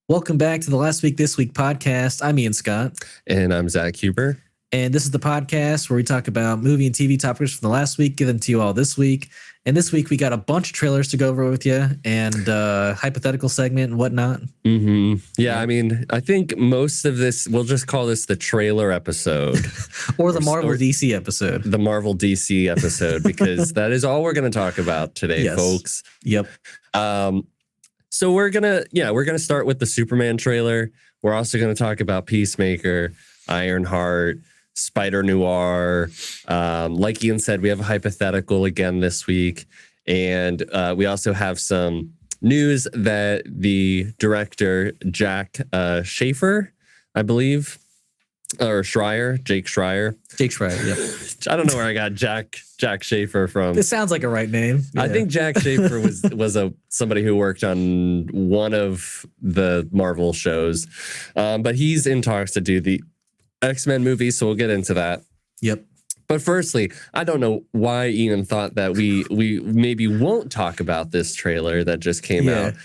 Welcome back to the Last Week This Week podcast. I'm Ian Scott. And I'm Zach Huber. And this is the podcast where we talk about movie and TV topics from the last week, give them to you all this week. And this week we got a bunch of trailers to go over with you and hypothetical segment and whatnot. Yeah, I mean, I think most of this, we'll just call this the trailer episode. or the Marvel DC episode. The Marvel DC episode, because that is all we're going to talk about today, folks. Yep. So we're gonna start with the Superman trailer. We're also gonna talk about Peacemaker, Ironheart, Spider-Noir. Like Ian said, we have a hypothetical again this week, and we also have some news that the director Jake Schreier, I believe, or Schreier, Jake Schreier. Yep. I don't know where I got Jack Schaefer from. It sounds like a right name. Yeah. I think Jack Schaefer was somebody who worked on one of the Marvel shows, but he's in talks to do the X-Men movie, so we'll get into that. Yep. But firstly, I don't know why Ian thought that we maybe won't talk about this trailer that just came out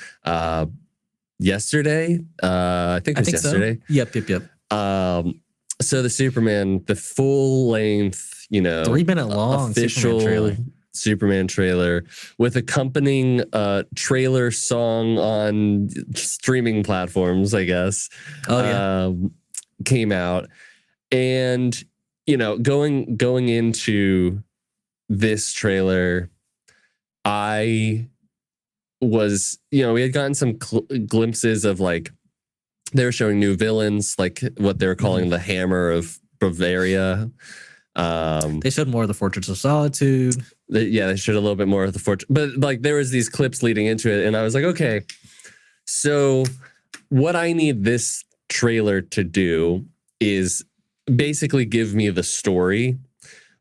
yesterday. I think it was yesterday. So. Yep. So the Superman, the full-length, 3-minute long official Superman trailer with accompanying trailer song on streaming platforms, I guess. Came out, and going into this trailer, I was we had gotten some glimpses of they were showing new villains, like what they were calling the Hammer of Bavaria. They showed more of the Fortress of Solitude. They showed a little bit more of the Fortress. But there was these clips leading into it, and I was like, okay, so what I need this trailer to do is basically give me the story,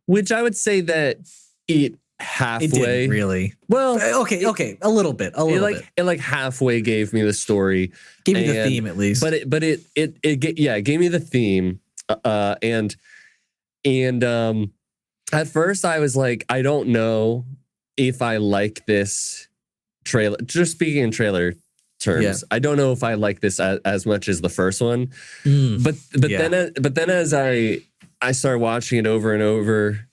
which I would say that it halfway. It didn't really. Well, okay, a little bit. It halfway gave me the story. Gave me the theme at least. But it gave me the theme. And at first I was like, I don't know if I like this trailer. Just speaking in trailer terms, I don't know if I like this as much as the first one. But then as I started watching it over and over,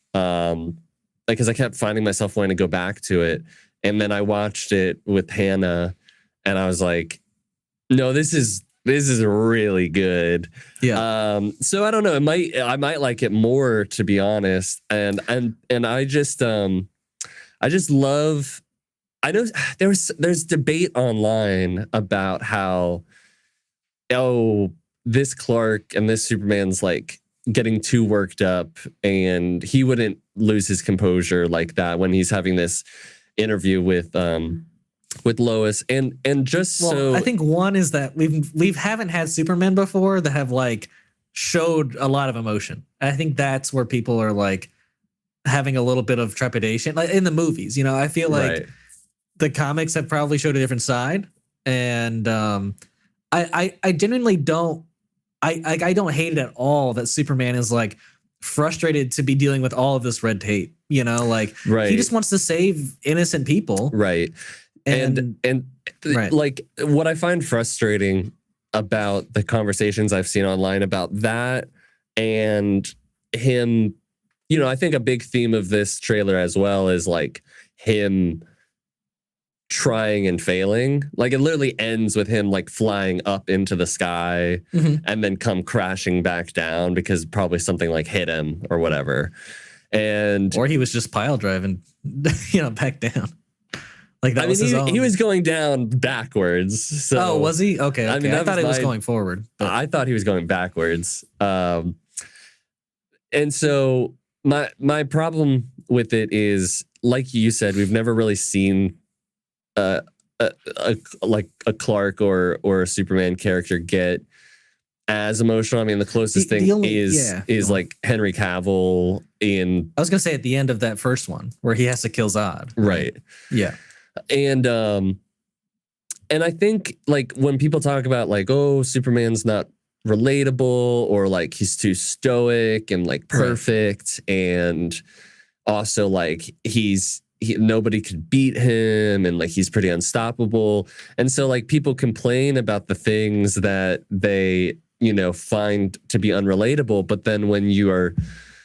because I kept finding myself wanting to go back to it, and then I watched it with Hannah, and I was like, no, this is really good. Yeah. So I don't know. I might like it more, to be honest. And I just love. I know there's debate online about how this Clark and this Superman's getting too worked up, and he wouldn't lose his composure like that when he's having this interview with Lois, and so I think one is that we haven't had Superman before that have showed a lot of emotion. I think that's where people are having a little bit of trepidation, in the movies. I feel like the comics have probably showed a different side, and I genuinely don't. I don't hate it at all that Superman is frustrated to be dealing with all of this red tape. He just wants to save innocent people. Right. And what I find frustrating about the conversations I've seen online about that and him, I think a big theme of this trailer as well is him trying and failing. It literally ends with him flying up into the sky and then come crashing back down because probably something hit him or whatever. Or he was just pile driving, back down. He was going down backwards. So, was he? Okay. I thought he was going forward. But I thought he was going backwards. And so my problem with it is, like you said, we've never really seen a Clark or a Superman character get as emotional. I mean, the closest thing is Henry Cavill in. I was gonna say at the end of that first one where he has to kill Zod. Right. Yeah. And I think when people talk about Superman's not relatable or he's too stoic and perfect, and also he's nobody could beat him, and like he's pretty unstoppable. And so like people complain about the things that they, you know, find to be unrelatable, but then when you are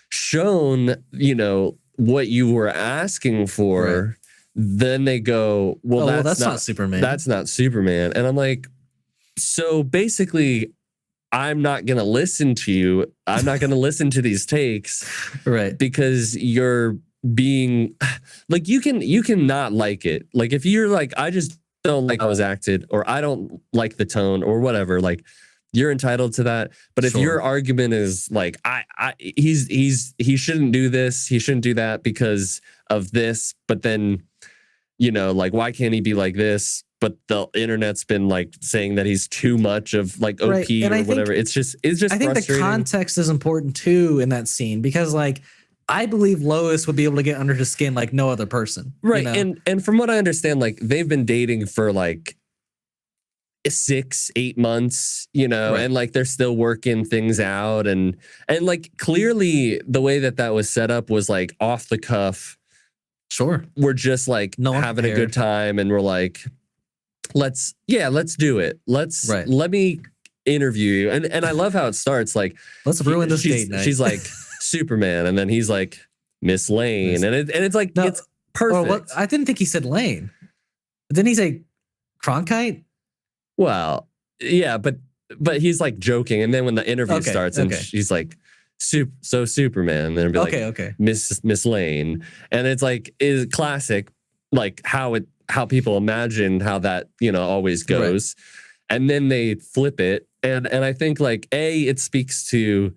shown, you know, what you were asking for, right, then they go, well, that's not Superman. That's not Superman. And I'm like, so basically, I'm not going to listen to you. I'm not going to listen to these takes. Right. Because you're being like, you can not like it. Like if you're like, I just don't like how it was acted, or I don't like the tone or whatever, like you're entitled to that. But if your argument is like, he shouldn't do this, he shouldn't do that because of this, but then, you know, like, why can't he be like this? But the internet's been like saying that he's too much of like OP, right, or whatever. It's just I think the context is important too in that scene, because like I believe Lois would be able to get under his skin like no other person. Right. You know? And from what I understand, like they've been dating for like 6-8 months, you know, right, and like they're still working things out, and like clearly the way that was set up was like off the cuff. Sure. We're just like having a good time, and we're like, let's do it. Let me interview you. And I love how it starts. Like, let's ruin this date night. She's like Superman, and then he's like Miss Lane, and it's like, no, it's perfect. I didn't think he said Lane. Didn't he say Cronkite? Well, yeah, but he's like joking, and then when the interview starts, and she's like, so Superman, and then it'll be like, Miss Lane, and it's like is classic, like how people imagine how that, you know, always goes, right, and then they flip it, and I think like it speaks to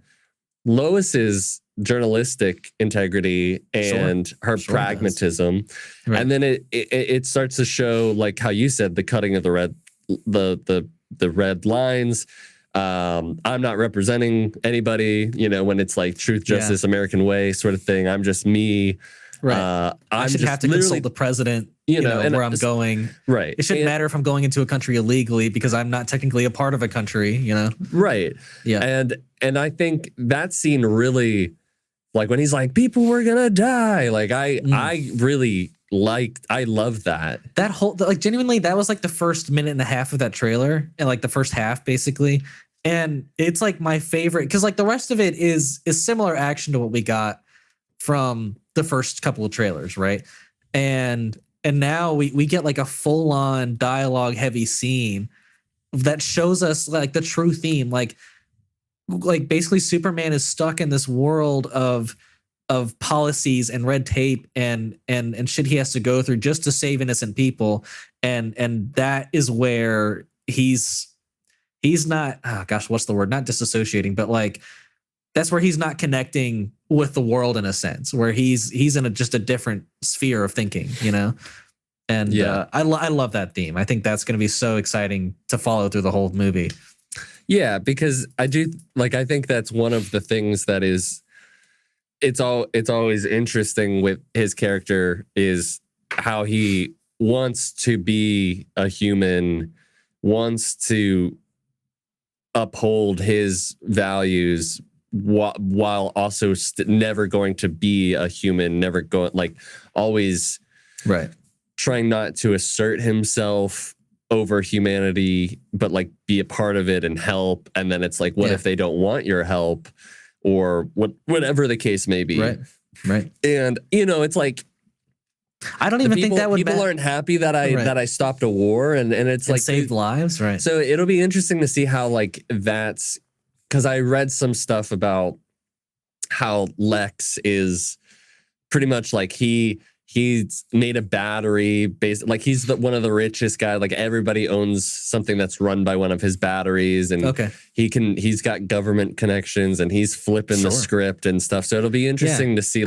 Lois's journalistic integrity and her pragmatism, right, and then it starts to show, like how you said, the cutting of the red lines. I'm not representing anybody, you know, when it's like truth, justice, American way sort of thing. I'm just me. Right. I should have to consult the president, you know, where I'm going. Right. It shouldn't matter if I'm going into a country illegally because I'm not technically a part of a country, you know? Right. Yeah. And I think that scene really, like when he's like, people were going to die. Like I really I love that. That whole, like genuinely, that was like the first minute and a half of that trailer, and like the first half basically. And it's like my favorite, because like the rest of it is similar action to what we got from the first couple of trailers, right? And now we get like a full on dialogue heavy scene that shows us like the true theme, like basically Superman is stuck in this world of policies and red tape and shit he has to go through just to save innocent people, and that is where he's not, oh gosh, what's the word? Not disassociating, but like that's where he's not connecting with the world in a sense, where he's in just a different sphere of thinking, you know? And I love that theme. I think that's going to be so exciting to follow through the whole movie. Yeah, because I think that's one of the things that is, it's always interesting with his character is how he wants to be a human, wants to uphold his values while also never going to be a human, never going, like always right, trying not to assert himself over humanity, but like be a part of it and help. And then it's like, what if they don't want your help, or whatever the case may be. Right. And you know, it's like, I don't even think that would people aren't happy that I stopped a war and it's like saved lives, right? So it'll be interesting to see how like that's, because I read some stuff about how Lex is pretty much like he's made a battery based, like he's one of the richest guy, like everybody owns something that's run by one of his batteries, and he's got government connections, and he's flipping the script and stuff. So it'll be interesting to see,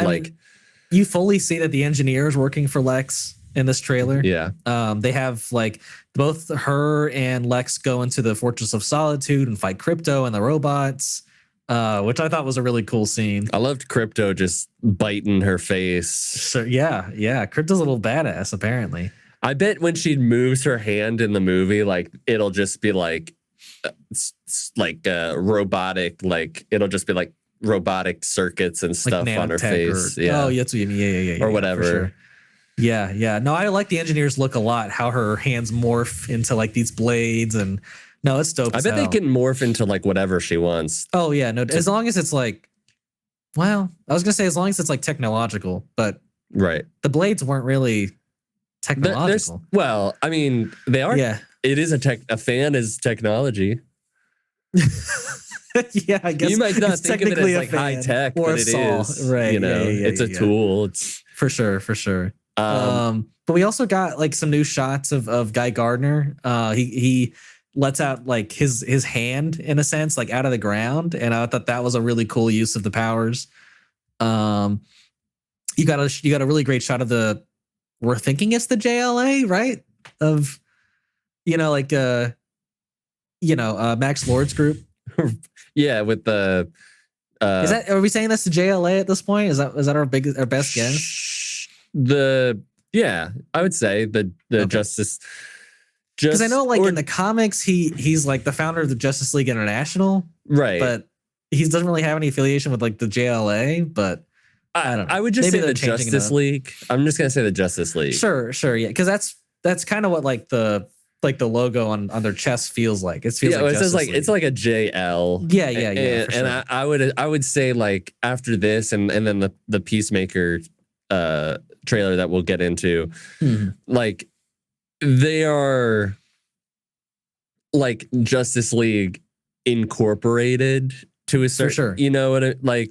you fully see that the engineers working for Lex in this trailer. Yeah. They have like both her and Lex go into the Fortress of Solitude and fight Crypto and the robots, which I thought was a really cool scene. I loved Crypto just biting her face. So yeah. Crypto's a little badass, apparently. I bet when she moves her hand in the movie, like it'll just be like robotic, like it'll just be like robotic circuits and stuff on her face. Yeah. Oh, that's what you mean. Yeah. Or whatever. For sure. Yeah. No, I like the engineer's look a lot. How her hands morph into like these blades, and no, it's dope. I bet they can morph into like whatever she wants. Oh yeah, no, as long as it's like, well, I was gonna say as long as it's like technological, but right. The blades weren't really technological. Well, I mean, they are. Yeah. It is a fan is technology. Yeah, I guess you might not think of it as like high tech, but it is. Right. You know, it's a tool. It's for sure. But we also got like some new shots of Guy Gardner. He lets out like his hand in a sense, like out of the ground, and I thought that was a really cool use of the powers. You got a really great shot of we're thinking it's the JLA, right? Of Max Lord's group. Yeah, with the are we saying that's the JLA at this point? Is that our best guess? I would say the okay. Justice. Because I know, like in the comics, he's like the founder of the Justice League International, right? But he doesn't really have any affiliation with like the JLA. But I don't know. I would just say the Justice League. I'm just gonna say the Justice League. Sure, yeah. Because that's kind of what like the logo on their chest feels like. It feels like it says like it's like a JL. Yeah. And sure. I would say like after this and then the Peacemaker trailer that we'll get into, like they are like Justice League Incorporated to a certain, sure. You know what like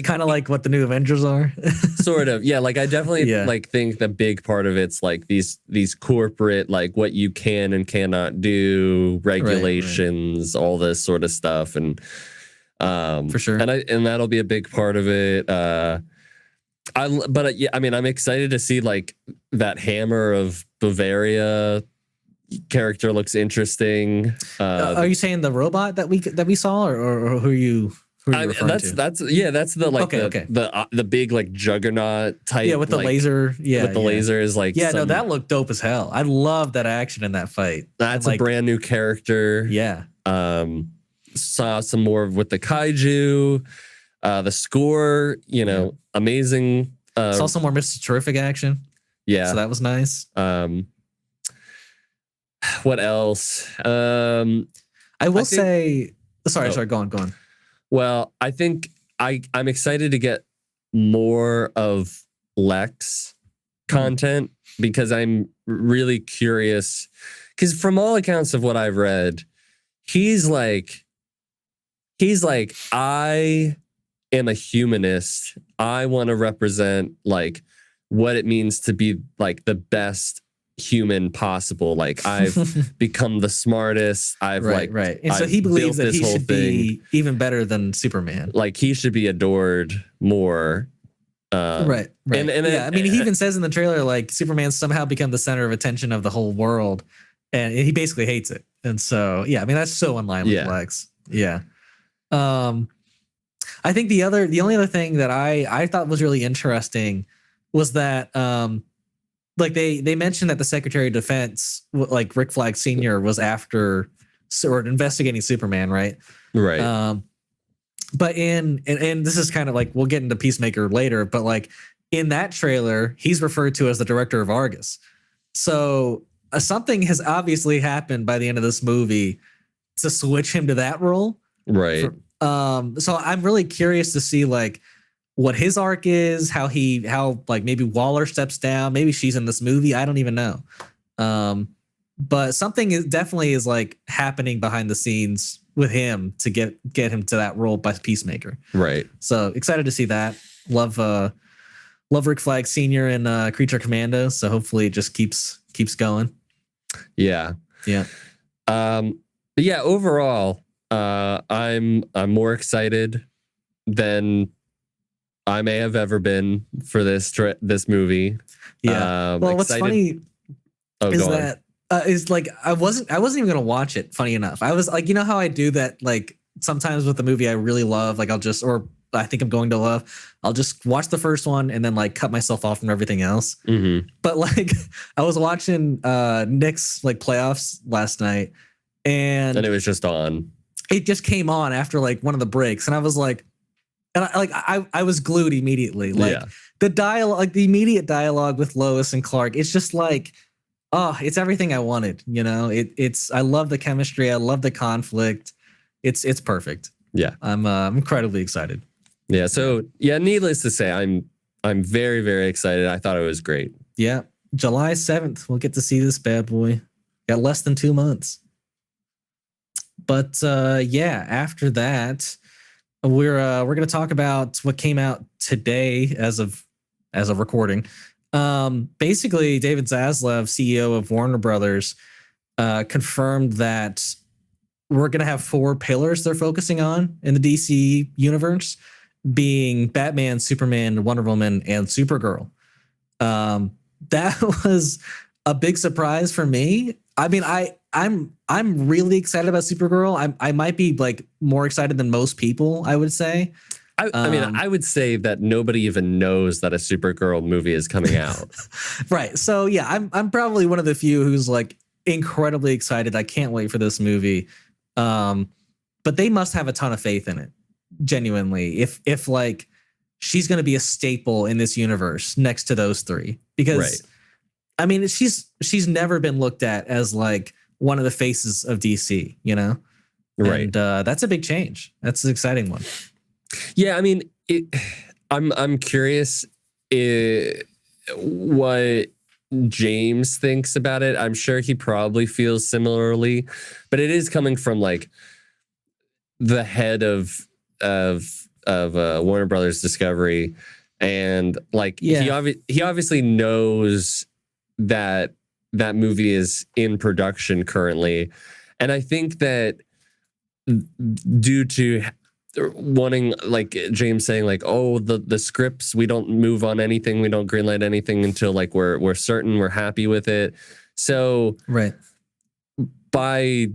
kind of like what the new Avengers are. Sort of. Yeah, like I definitely like think the big part of it's like these corporate, like what you can and cannot do, regulations, all this sort of stuff. And for sure. And that'll be a big part of it. I mean, I'm excited to see like that Hammer of Bavaria character looks interesting. Are you saying the robot that we saw, or who are you? That's the big like juggernaut type. With the laser. With the laser is like no, that looked dope as hell. I love that action in that fight. That's a brand new character. Yeah. Saw some more with the kaiju. The score, amazing. Saw some more Mr. Terrific action. Yeah. So that was nice. What else? I will say, sorry, go on. Well, I think I'm excited to get more of Lex content because I'm really curious. Because from all accounts of what I've read, he's like, I am a humanist. I want to represent like what it means to be like the best human possible. Like I've become the smartest. Right. And so he believes that he should be even better than Superman. Like he should be adored more. Right. And I mean, he even says in the trailer, like Superman's somehow become the center of attention of the whole world, and he basically hates it. And so, I mean, that's so in line with Lex. Yeah. I think the only other thing that I thought was really interesting was that like they mentioned that the Secretary of Defense, like Rick Flag Sr., was after or investigating Superman, right? Right. But and this is kind of like we'll get into Peacemaker later, but like in that trailer, he's referred to as the director of Argus. So something has obviously happened by the end of this movie to switch him to that role. Right. So I'm really curious to see like what his arc is, how like maybe Waller steps down, maybe she's in this movie. I don't even know. But something definitely is like happening behind the scenes with him to get him to that role by Peacemaker. Right. So excited to see that. Love Rick Flag Sr. and Creature Commando. So hopefully it just keeps going. Yeah. Yeah. But yeah, overall, I'm more excited than I may have ever been for this movie. Yeah. Well, what's funny is that is like I wasn't even gonna watch it. Funny enough, I was like, you know how I do that. Like sometimes with a movie I really love, like I think I'm going to love, I'll just watch the first one and then like cut myself off from everything else. Mm-hmm. But like I was watching Knicks like playoffs last night, and it was just on. It just came on after like one of the breaks, and I was like, And I was glued immediately. Like Yeah. the dialogue, like the immediate dialogue with Lois and Clark, it's just like, oh, it's everything I wanted. You know, it's I love the chemistry, I love the conflict. It's perfect. Yeah. I'm incredibly excited. Yeah. So yeah, needless to say, I'm very, very excited. I thought it was great. Yeah. July 7th, we'll get to see this bad boy. Got less than 2 months. But yeah, after that, we're gonna talk about what came out today as of recording. Basically, David Zaslav, CEO of Warner Brothers, confirmed that we're gonna have 4 pillars they're focusing on in the DC universe, being Batman, Superman, Wonder Woman, and Supergirl. That was a big surprise for me. I mean, I'm really excited about Supergirl. I might be like more excited than most people, I would say. I mean, I would say that nobody even knows that a Supergirl movie is coming out. Right. So yeah, I'm probably one of the few who's like incredibly excited. I can't wait for this movie. But they must have a ton of faith in it, genuinely. If like she's going to be a staple in this universe next to those 3, because Right. I mean, she's never been looked at as like one of the faces of DC, you know? Right. And that's a big change. That's an exciting one. Yeah, I mean, I'm curious what James thinks about it. I'm sure he probably feels similarly, but it is coming from like the head of Warner Brothers Discovery, and like he obviously knows that movie is in production currently, and I think that due to wanting, like James saying, like, oh, the scripts, we don't move on anything, we don't greenlight anything until like we're certain we're happy with it. So right, by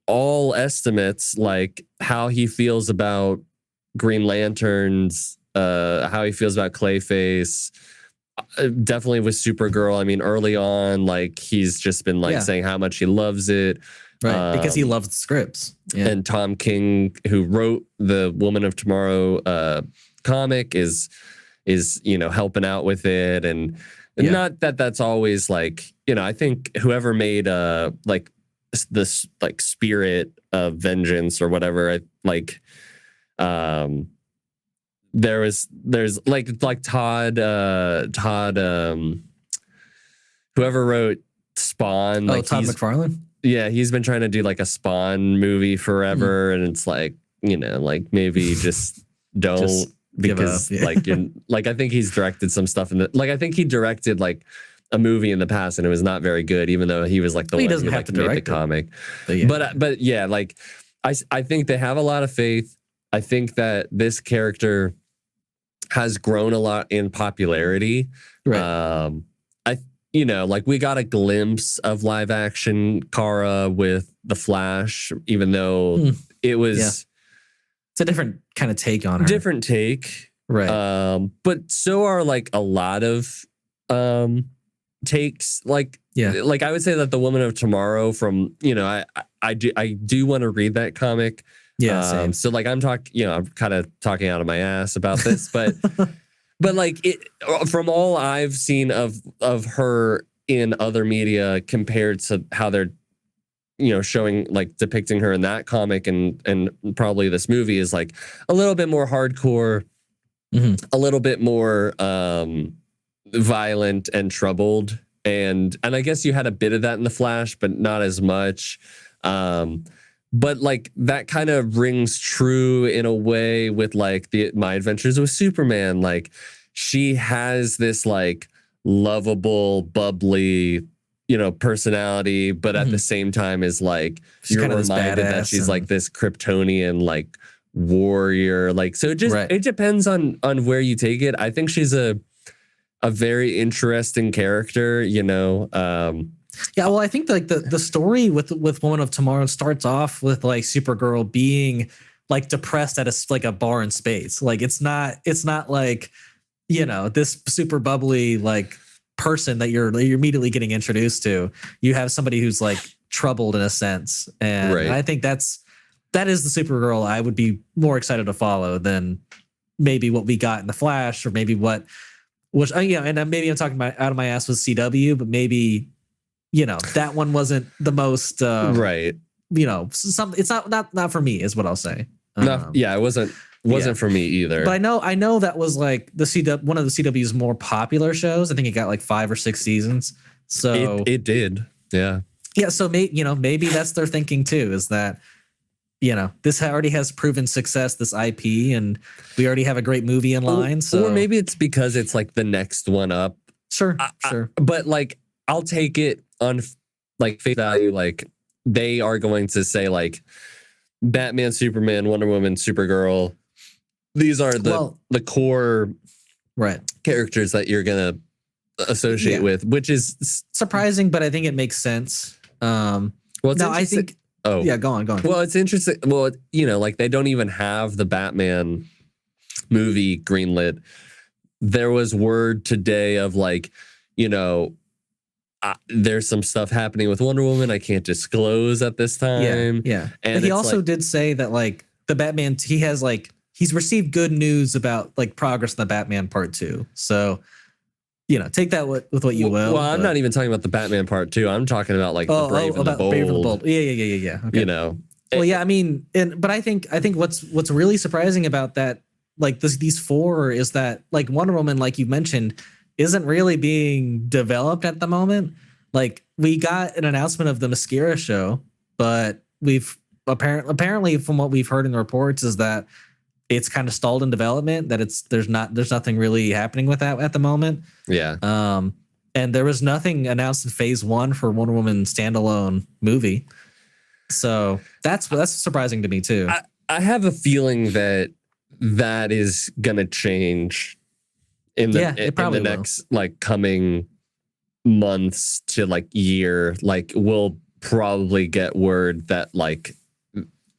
all estimates, like how he feels about Green Lanterns, how he feels about Clayface, definitely with Supergirl. I mean, early on, like he's just been like saying how much he loves it. Right, because he loves the scripts. Yeah. And Tom King, who wrote the Woman of Tomorrow comic, is helping out with it, and not that that's always like, I think whoever made like this like Spirit of Vengeance or whatever, there's like Todd whoever wrote Spawn, like Todd McFarlane. Yeah, he's been trying to do like a Spawn movie forever, and it's like, like maybe just don't just because like I think he's directed some stuff I think he directed like a movie in the past and it was not very good, even though he was like the one who like made the comic. But yeah, like I think they have a lot of faith. I think that this character has grown a lot in popularity. Right. Like we got a glimpse of live action Kara with the Flash, even though it was it's a different kind of take on her. Different take. Right. But so are like a lot of takes. Like I would say that the Woman of Tomorrow from, I do want to read that comic. Yeah. Same. So like I'm kind of talking out of my ass about this, but but like it, from all I've seen of her in other media compared to how they're, showing, like depicting her in that comic and probably this movie, is like a little bit more hardcore, a little bit more violent and troubled. And I guess you had a bit of that in the Flash, but not as much. But like that kind of rings true in a way with like My Adventures with Superman. Like she has this like lovable, bubbly, personality, but at the same time is like you're kind of reminded that she's like this Kryptonian like warrior. Like so it depends on where you take it. I think she's a very interesting character, Yeah, well, I think like the story with Woman of Tomorrow starts off with like Supergirl being like depressed at a bar in space. Like it's not like, this super bubbly like person that you're immediately getting introduced to. You have somebody who's like troubled in a sense, and I think that is the Supergirl I would be more excited to follow than maybe what we got in the Flash, or maybe what was and maybe I'm talking about out of my ass with CW, but maybe that one wasn't the most right. It's not for me, is what I'll say. No, yeah, it wasn't for me either. But I know that was like one of the CW's more popular shows. I think it got like 5 or 6 seasons. So it did. Yeah. Yeah. So maybe that's their thinking too, is that, this already has proven success, this IP, and we already have a great movie in line. Or maybe it's because it's like the next one up. Sure. But like, I'll take it on like face value. Like, they are going to say like Batman, Superman, Wonder Woman, Supergirl. These are the core characters that you're going to associate with, which is surprising, but I think it makes sense. I think. Oh, yeah, go on. Well, it's interesting. Well, like they don't even have the Batman movie greenlit. There was word today of like, there's some stuff happening with Wonder Woman I can't disclose at this time. Yeah. And he also did say that like the Batman, he's received good news about like progress in the Batman Part 2. So, take that with what you will. Well, I'm not even talking about the Batman Part 2. I'm talking about like the Brave and the Bold. Yeah. Okay. Well, yeah, I mean, but I think what's really surprising about that, like these 4, is that like Wonder Woman, like you mentioned, isn't really being developed at the moment. Like, we got an announcement of the Mascara show, but we've apparently from what we've heard in the reports is that it's kind of stalled in development, that there's nothing really happening with that at the moment. Yeah. And there was nothing announced in phase 1 for Wonder Woman standalone movie. So that's surprising to me too. I have a feeling that is gonna change in the next like coming months to like year. Like, we'll probably get word that like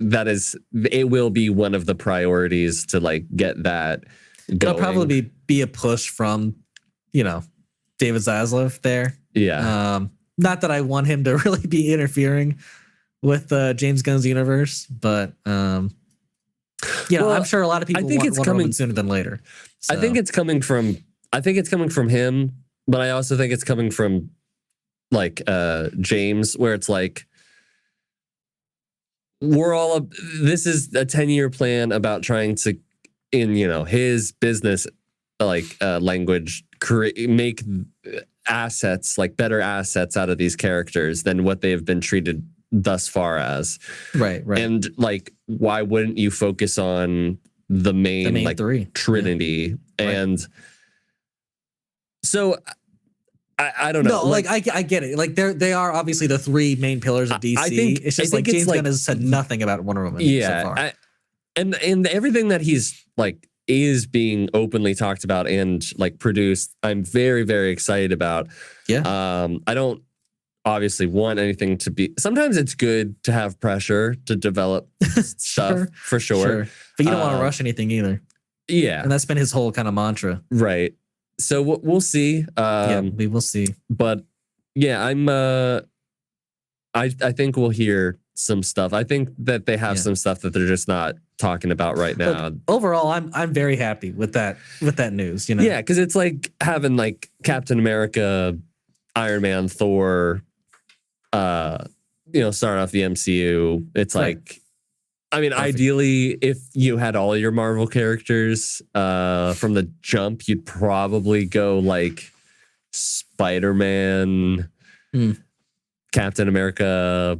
it will be one of the priorities to like get that going. It'll probably be a push from David Zaslav there. Yeah. Not that I want him to really be interfering with James Gunn's universe, but I'm sure a lot of people want Wonder Woman sooner than later. So. I think it's coming from him, but I also think it's coming from like James, where it's like, this is a 10-year plan about trying to, in his business language, make assets, like better assets out of these characters than what they've been treated thus far as. Right. And like, why wouldn't you focus on the main like 3 Trinity? Yeah. And so I don't know. No, like I get it. Like they are obviously the 3 main pillars of DC. It's just like James Gunn has said nothing about Wonder Woman so far. And everything that he's like is being openly talked about and like produced, I'm very, very excited about. Yeah. I don't obviously want anything to be. Sometimes it's good to have pressure to develop stuff for sure. But you don't want to rush anything either. Yeah. And that's been his whole kind of mantra. Right. So we'll see. We will see. But yeah, I think we'll hear some stuff. I think that they have some stuff that they're just not talking about right now. But overall, I'm very happy with that news. Yeah, because it's like having like Captain America, Iron Man, Thor, starting off the MCU. It's like, I mean, ideally, if you had all your Marvel characters from the jump, you'd probably go like Spider-Man, Captain America,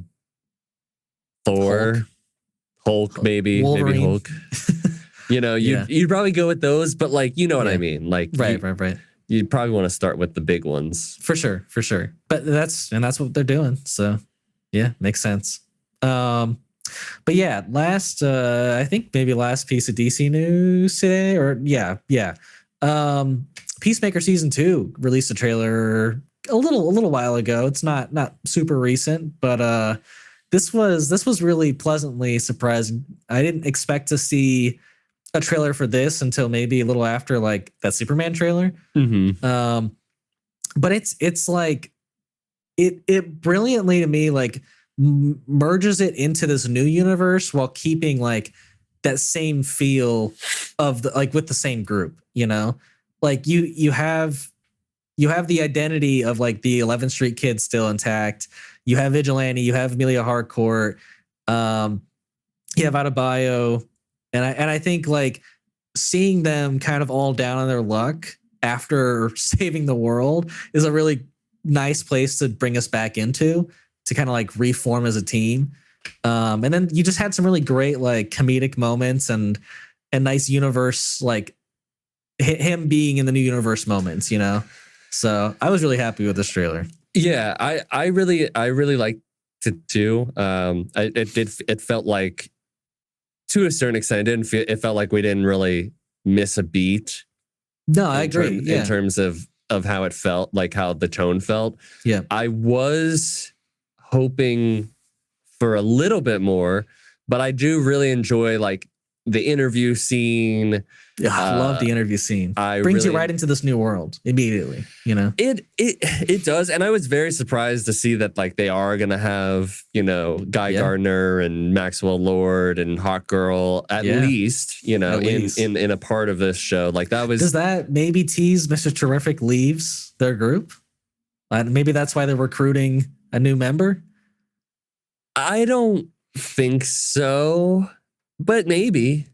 Thor, Hulk maybe Hulk. You'd probably go with those, but like, what I mean? Like, right. You'd probably want to start with the big ones. For sure. But that's what they're doing. So yeah, makes sense. But yeah, I think maybe last piece of DC news today, or yeah. Peacemaker season 2 released a trailer a little while ago. It's not super recent, but this was really pleasantly surprising. I didn't expect to see a trailer for this until maybe a little after like that Superman trailer. Mm-hmm. But it's like it brilliantly to me like merges it into this new universe while keeping like that same feel of the, like with the same group, you know, like you have the identity of like the 11th Street kids still intact. You have Vigilante, you have Amelia Harcourt, you have Adebayo, and I think like seeing them kind of all down on their luck after saving the world is a really nice place to bring us back into, to kind of like reform as a team. And then you just had some really great like comedic moments and nice universe, like him being in the new universe moments, you know? So I was really happy with this trailer. Yeah, I really liked it too. It felt like, to a certain extent, it felt like we didn't really miss a beat. No, I agree. In terms of how it felt, like how the tone felt. Yeah. I was hoping for a little bit more, but I do really enjoy like the interview scene. Yeah, I love the interview scene. Brings really, you right into this new world immediately, you know? It does. And I was very surprised to see that like they are going to have, you know, Guy Gardner and Maxwell Lord and Hawkgirl at least, you know, in a part of this show. Like that was... Does that maybe tease Mr. Terrific leaves their group? Maybe that's why they're recruiting a new member? I don't think so, but maybe.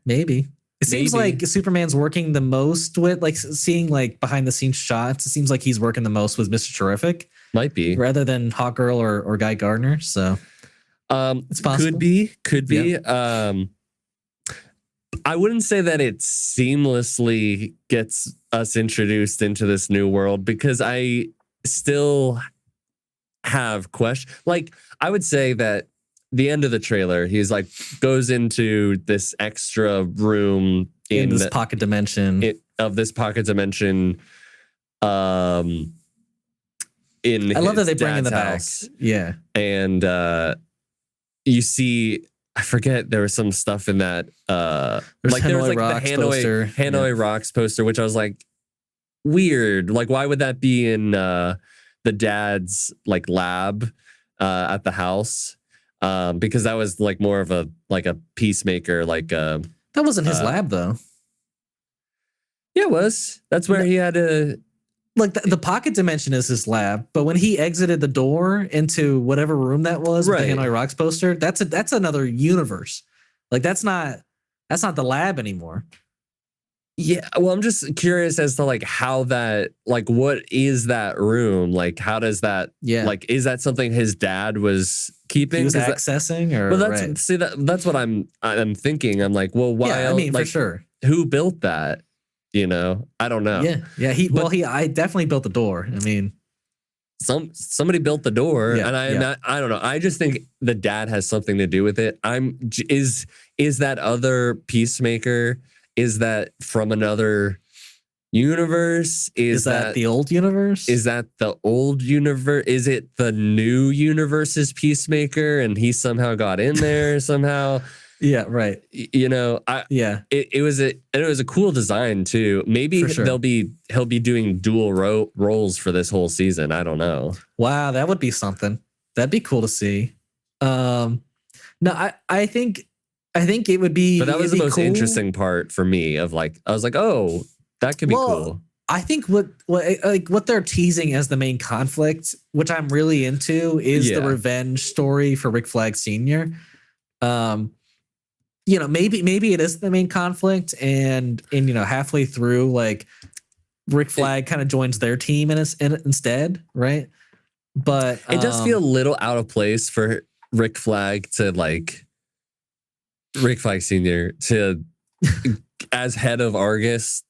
It seems like Superman's working the most with, like, seeing like behind the scenes shots. It seems like he's working the most with Mr. Terrific. Might be, rather than Hawkgirl or Guy Gardner. So it's possible. Could be. Yeah. I wouldn't say that it seamlessly gets us introduced into this new world, because I still have questions. Like, I would say that the end of the trailer, he's like goes into this extra room in this pocket dimension this pocket dimension. I love that they bring in the house. back. Yeah. And you see, I forget, there was some stuff in that like there was like the Hanoi Rocks poster, which I was like, weird. Like, why would that be in the dad's like lab at the house? Because that was like more of a Peacemaker, like that wasn't his lab though. Yeah, it was. That's where he had a like the pocket dimension is his lab, but when he exited the door into whatever room that was, with the Hanoi Rocks poster, that's another universe. Like that's not the lab anymore. Yeah, well, I'm just curious as to like how that, like, what is that room? Like, how does that, like, is that something his dad was keeping? He was accessing, or well, that's what I'm thinking. I'm like, well, why? Yeah, I mean, like, for sure. Who built that? You know, I don't know. Yeah. I definitely built the door. I mean, somebody built the door, and I don't know. I just think the dad has something to do with it. Is that other Peacemaker? Is that from another universe? Is that the old universe? Is that the old universe? Is it the new universe's Peacemaker and he somehow got in there somehow? Yeah, right. You know, it was a cool design too. Maybe he'll be doing dual roles for this whole season. I don't know. Wow, that would be something. That'd be cool to see. No, I think it would be. But that was the most interesting part for me. Of like, I was like, oh, that could be cool. I think what they're teasing as the main conflict, which I'm really into, is the revenge story for Rick Flag Sr. You know, maybe it is the main conflict, and you know, halfway through, like Rick Flag kind of joins their team instead, right? But it does feel a little out of place for Rick Flag Sr. to as head of Argus,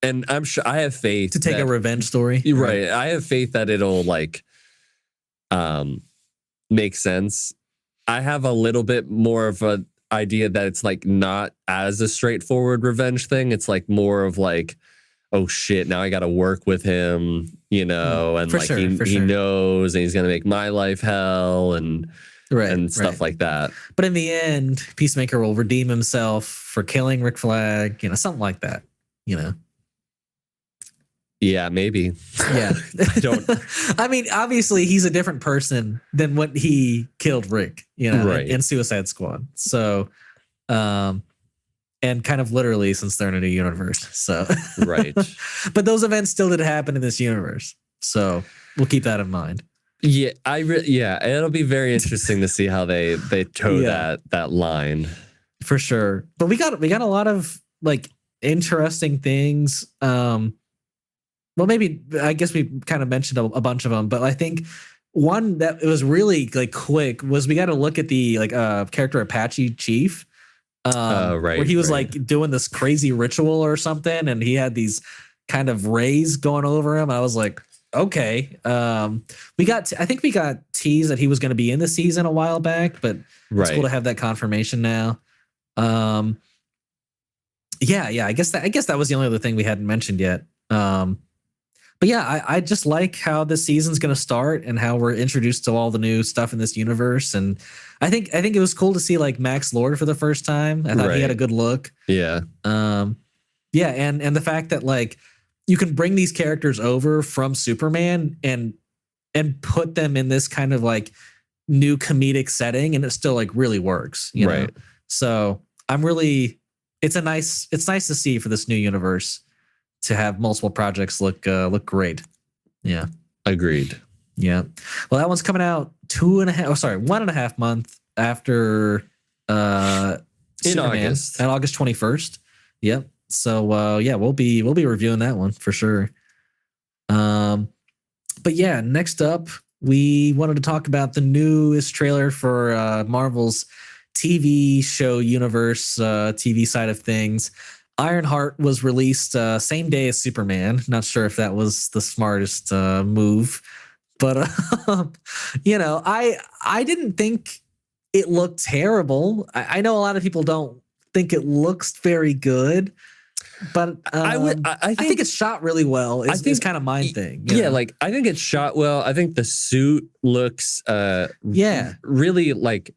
and I'm sure I have faith to take a revenge story. Right. I have faith that it'll like make sense. I have a little bit more of a idea that it's like not as a straightforward revenge thing. It's like more of like, oh shit, now I got to work with him, you know, and like he knows, and he's gonna make my life hell and stuff like that. But in the end, Peacemaker will redeem himself for killing Rick Flag, you know, something like that, you know. Yeah, maybe. Yeah. I don't. I mean, obviously, he's a different person than when he killed Rick, you know, in Suicide Squad. So, and kind of literally since they're in a new universe. So Right. but those events still did happen in this universe. So we'll keep that in mind. Yeah, it'll be very interesting to see how they toe that line. For sure. But we got a lot of like interesting things. Well, maybe I guess we kind of mentioned a bunch of them, but I think one that it was really like quick was we got to look at the like character Apache Chief. Where he was like doing this crazy ritual or something, and he had these kind of rays going over him. I was like, okay. I think we got teased that he was going to be in the season a while back, but it's cool to have that confirmation now. I guess that was the only other thing we hadn't mentioned yet. But yeah, I just like how the season's going to start and how we're introduced to all the new stuff in this universe. And I think it was cool to see like Max Lord for the first time. I thought he had a good look. Yeah. And the fact that like you can bring these characters over from Superman and put them in this kind of like new comedic setting, and it still like really works, you know? So it's nice to see for this new universe to have multiple projects look great. Yeah. Agreed. Yeah. Well, that one's coming out 1.5 months after in Superman, August. on August 21st. Yep. So we'll be reviewing that one for sure. But yeah, next up we wanted to talk about the newest trailer for Marvel's TV show universe, TV side of things. Ironheart was released same day as Superman. Not sure if that was the smartest move, but I didn't think it looked terrible. I know a lot of people don't think it looks very good, but I think it's shot really well. It's kind of my thing. Yeah, like I think it's shot well. I think the suit looks really like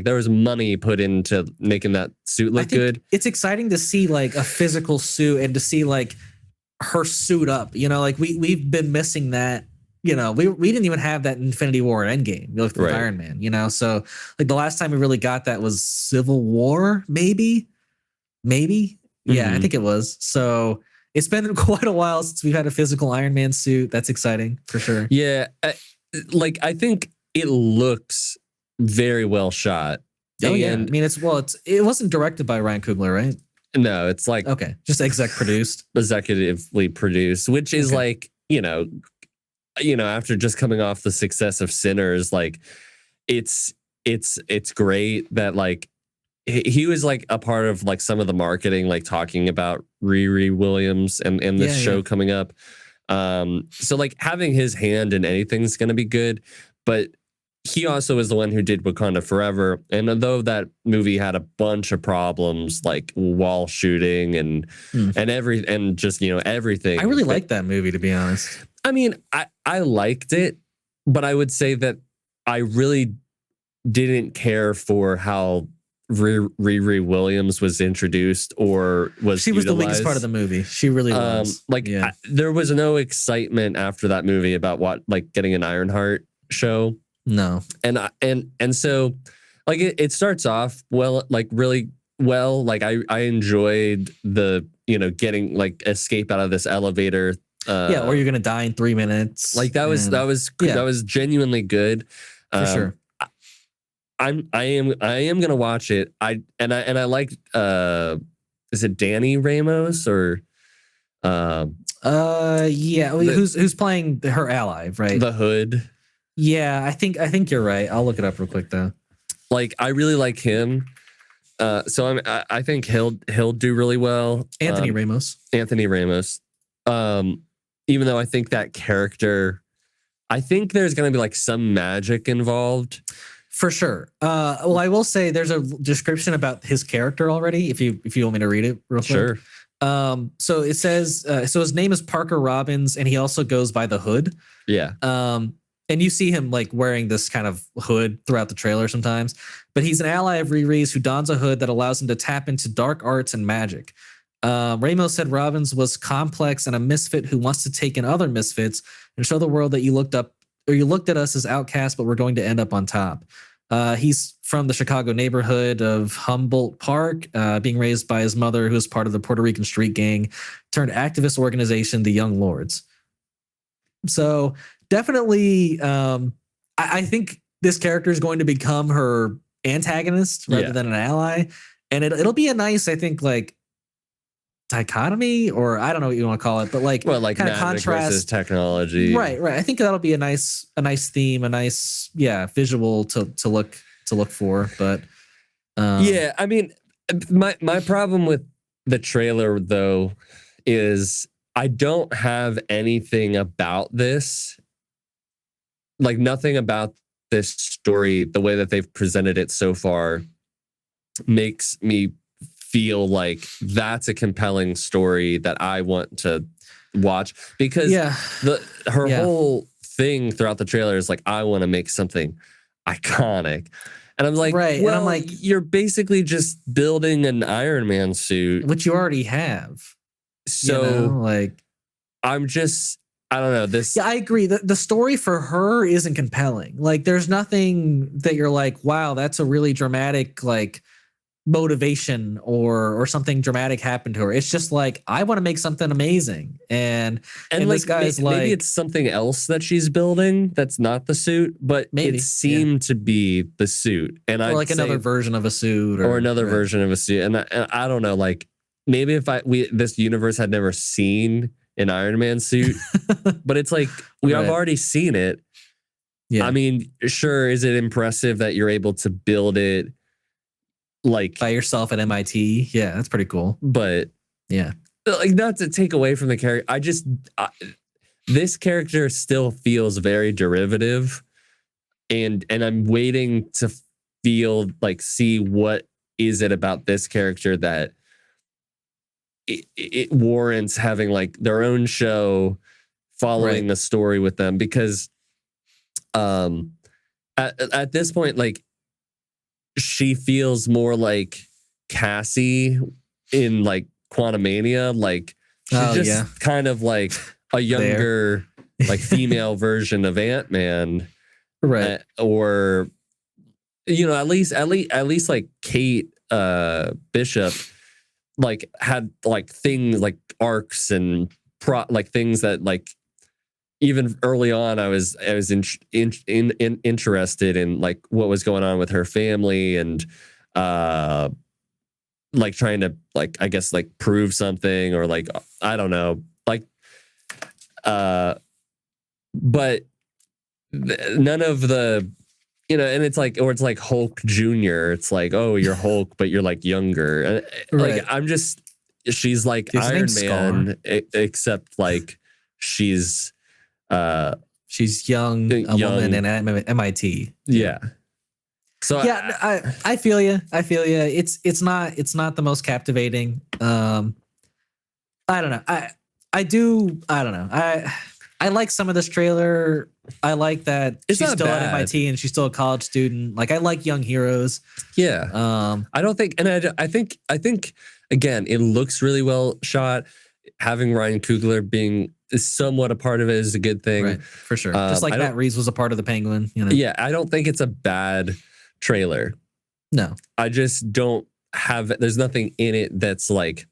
there was money put into making that suit look good. It's exciting to see like a physical suit and to see like her suit up. You know, like we've been missing that. You know, we didn't even have that in Infinity War and Endgame. You look with Iron Man. You know, so like the last time we really got that was Civil War, maybe. Yeah, I think it was. So it's been quite a while since we've had a physical Iron Man suit. That's exciting for sure. Yeah, I think it looks very well shot. Oh yeah, I mean it wasn't directed by Ryan Coogler, right? No, it's like just executively produced, which is like after just coming off the success of Sinners, like it's great that like he was like a part of like some of the marketing, like talking about Riri Williams and this show coming up. So like having his hand in anything's gonna be good, but he also is the one who did Wakanda Forever. And although that movie had a bunch of problems, like wall shooting and everything. I really liked that movie, to be honest. I mean, I liked it, but I would say that I really didn't care for how Riri Williams was introduced or was She was the weakest part of the movie. She really was. There was no excitement after that movie about getting an Ironheart show. No. And so like it starts off well, like really well. Like I enjoyed the, getting like escape out of this elevator. Or you're gonna die in 3 minutes. Like that was good. That was genuinely good. For sure. I am gonna watch it. I like is it Danny Ramos or who's playing her ally, right? The Hood. Yeah, I think you're right. I'll look it up real quick though. Like I really like him. So I think he'll do really well. Anthony Ramos. Even though I think that character, I think there's going to be like some magic involved. For sure. Well, I will say there's a description about his character already. If you want me to read it real quick. Sure. So it says, so his name is Parker Robbins, and he also goes by the Hood. Yeah. And you see him like wearing this kind of hood throughout the trailer sometimes. But he's an ally of Riri's who dons a hood that allows him to tap into dark arts and magic. Ramos said Robbins was complex and a misfit who wants to take in other misfits and show the world that you looked at us as outcasts, but we're going to end up on top. He's from the Chicago neighborhood of Humboldt Park, being raised by his mother, who is part of the Puerto Rican street gang turned activist organization, the Young Lords. So definitely, I think this character is going to become her antagonist rather than an ally. And it'll be a nice, I think, like dichotomy, or I don't know what you want to call it, but like, well, like kind of contrast versus technology. Right. I think that'll be a nice theme, a nice, visual to look for. But yeah, I mean, my problem with the trailer though is I don't have anything about this, like nothing about this story, the way that they've presented it so far makes me feel like that's a compelling story that I want to watch, because her whole thing throughout the trailer is like, I want to make something iconic. And I'm like, right. Well, and I'm like, you're basically just building an Iron Man suit, which you already have. So like, I'm just, I don't know this. Yeah, I agree. The story for her isn't compelling. Like, there's nothing that you're like, wow, that's a really dramatic, like, motivation or something dramatic happened to her. It's just like, I want to make something amazing. And like, this guy's maybe it's something else that she's building that's not the suit, but it seemed to be the suit. And or like another version of a suit, or another version of a suit. And I don't know, like maybe if this universe had never seen an Iron Man suit, but it's like I've already seen it. Yeah. I mean, sure, is it impressive that you're able to build it like by yourself at MIT? Yeah, that's pretty cool. But yeah, like not to take away from the character, this character still feels very derivative, and I'm waiting to see what is it about this character that it warrants having like their own show following the story with them, because at this point, like, she feels more like Cassie in like Quantumania. Like she's just kind of like a younger like female version of Ant-Man. Right. Or at least like Kate Bishop like had like things like arcs and like things that like even early on I was interested in like what was going on with her family, and like trying to like, I guess, like prove something, or like I don't know, like but none of the and it's like, or it's like Hulk Jr. It's like, oh, you're Hulk, but you're like younger. Like she's like Iron Man, except like she's young, a woman in MIT. Yeah. So I feel you. It's not the most captivating. I don't know. I don't know. I like some of this trailer. I like that she's still at MIT and she's still a college student. Like, I like young heroes. Yeah. I don't think, and I think again, it looks really well shot. Having Ryan Coogler being somewhat a part of it is a good thing. Right, for sure. Just like Matt Reeves was a part of the Penguin. Yeah, I don't think it's a bad trailer. No. I just don't have, there's nothing in it that's like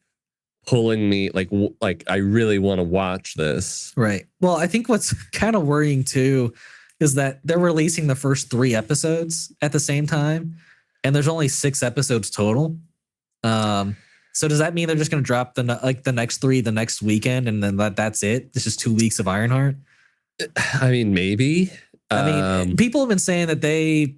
pulling me, like I really want to watch this. Right. Well, I think what's kind of worrying too is that they're releasing the first 3 episodes at the same time, and there's only 6 episodes total. So does that mean they're just going to drop the next 3 the next weekend, and then that's it? This is 2 weeks of Ironheart. I mean, maybe. I mean, people have been saying that they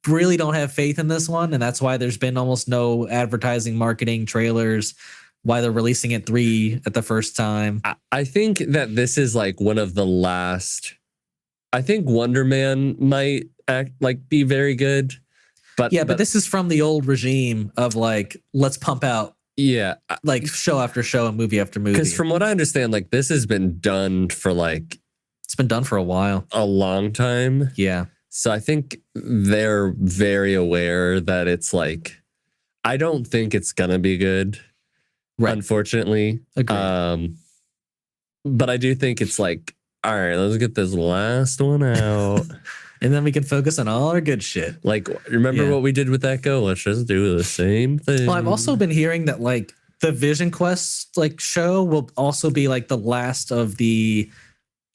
really don't have faith in this one, and that's why there's been almost no advertising, marketing, trailers. Why they're releasing it 3 at the first time. I think that this is like one of the last. I think Wonder Man might be very good. But this is from the old regime of like, let's pump out like show after show and movie after movie. Because from what I understand, like this has been done for like, it's been done for a while, a long time. Yeah. So I think they're very aware that it's like, I don't think it's gonna be good, unfortunately. Agreed. But I do think it's like, all right, let's get this last one out. And then we can focus on all our good shit. Like, remember what we did with Echo? Let's just do the same thing. Well, I've also been hearing that like the Vision Quest like show will also be like the last of the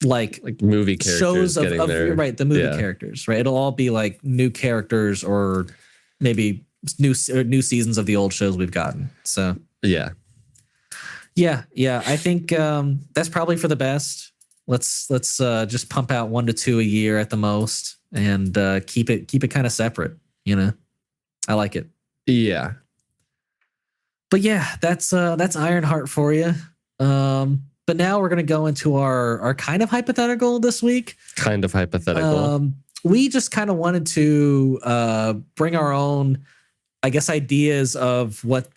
like movie characters shows of there. Right, the movie characters, right? It'll all be like new characters or maybe new seasons of the old shows we've gotten. So yeah. I think that's probably for the best. Let's just pump out 1 to 2 a year at the most, and keep it kind of separate. You know, I like it. Yeah. But yeah, that's Ironheart for you. But now we're gonna go into our kind of hypothetical this week. Kind of hypothetical. We just kind of wanted to bring our own, I guess, ideas of what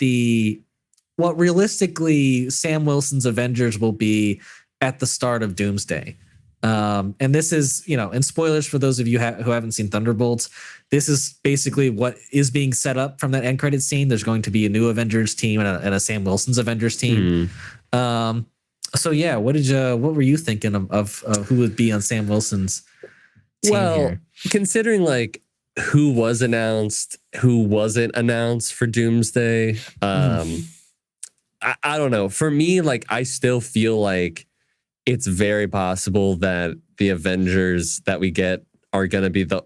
realistically Sam Wilson's Avengers will be at the start of Doomsday. And this is, and spoilers for those of you who haven't seen Thunderbolts, this is basically what is being set up from that end credit scene. There's going to be a new Avengers team and a Sam Wilson's Avengers team. So yeah, what were you thinking of who would be on Sam Wilson's team here? Considering like who was announced, who wasn't announced for Doomsday, I don't know. For me, like I still feel like it's very possible that the Avengers that we get are going to be the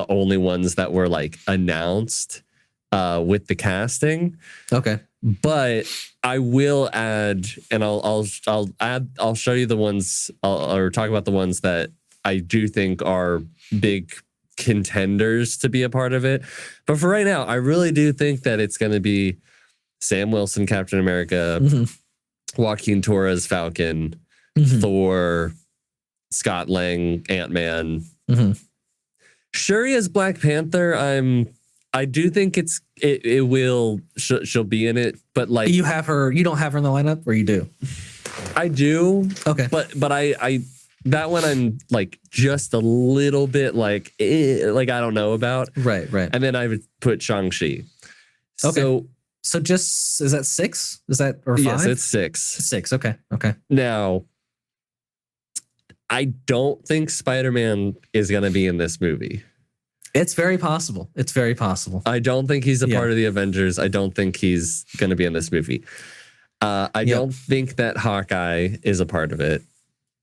only ones that were like announced with the casting. Okay. But I will add, and I'll show you the ones, or talk about the ones that I do think are big contenders to be a part of it. But for right now, I really do think that it's going to be Sam Wilson, Captain America, Joaquin Torres, Falcon, Thor, Scott Lang, Ant-Man. Shuri as Black Panther, I do think she'll be in it, but like you don't have her in the lineup, or you do? I do. Okay. But I that one I'm like just a little bit like I don't know about. Right. And then I would put Shang-Chi. Okay. So just, is that 6? Is that, or 5? Yes, it's 6. 6. Okay. Now, I don't think Spider-Man is going to be in this movie. It's very possible. I don't think he's a part of the Avengers. I don't think he's going to be in this movie. I don't think that Hawkeye is a part of it.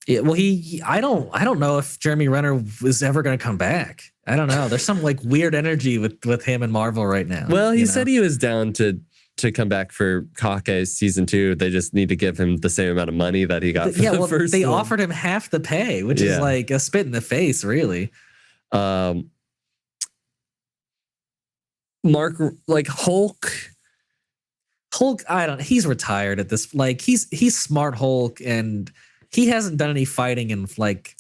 Yeah, well, I don't know if Jeremy Renner is ever going to come back. I don't know. There's some like weird energy with him and Marvel right now. Well, he said he was down to come back for Hawkeye season 2. They just need to give him the same amount of money that he got for the first they one. offered him half the pay, which is like a spit in the face, really. Mark, like Hulk, he's retired at this, like he's smart Hulk, and he hasn't done any fighting in like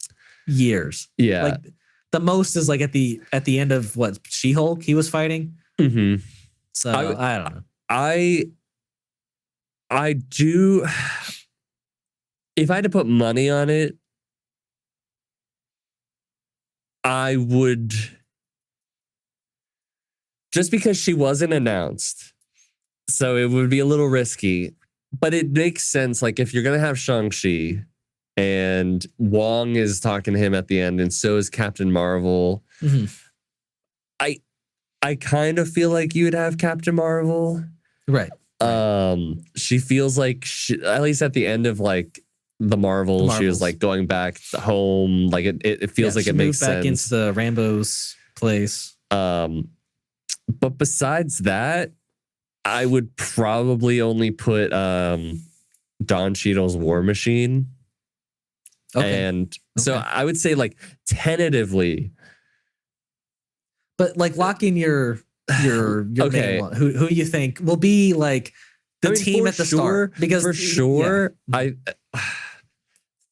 years. Yeah. Like the most is like at the end of what, She-Hulk he was fighting. So I don't know. I do, if I had to put money on it, I would, just because she wasn't announced, so it would be a little risky, but it makes sense. Like if you're going to have Shang-Chi and Wong is talking to him at the end, and so is Captain Marvel, I kind of feel like you would have Captain Marvel. Right. She feels like at least at the end of like the Marvels, she was like going back home. Like it feels like it makes sense. Back into the Rambo's place. But besides that, I would probably only put Don Cheadle's War Machine. And so I would say like tentatively. But like lock in your name. Who you think will be like the team at the start? Because for sure, the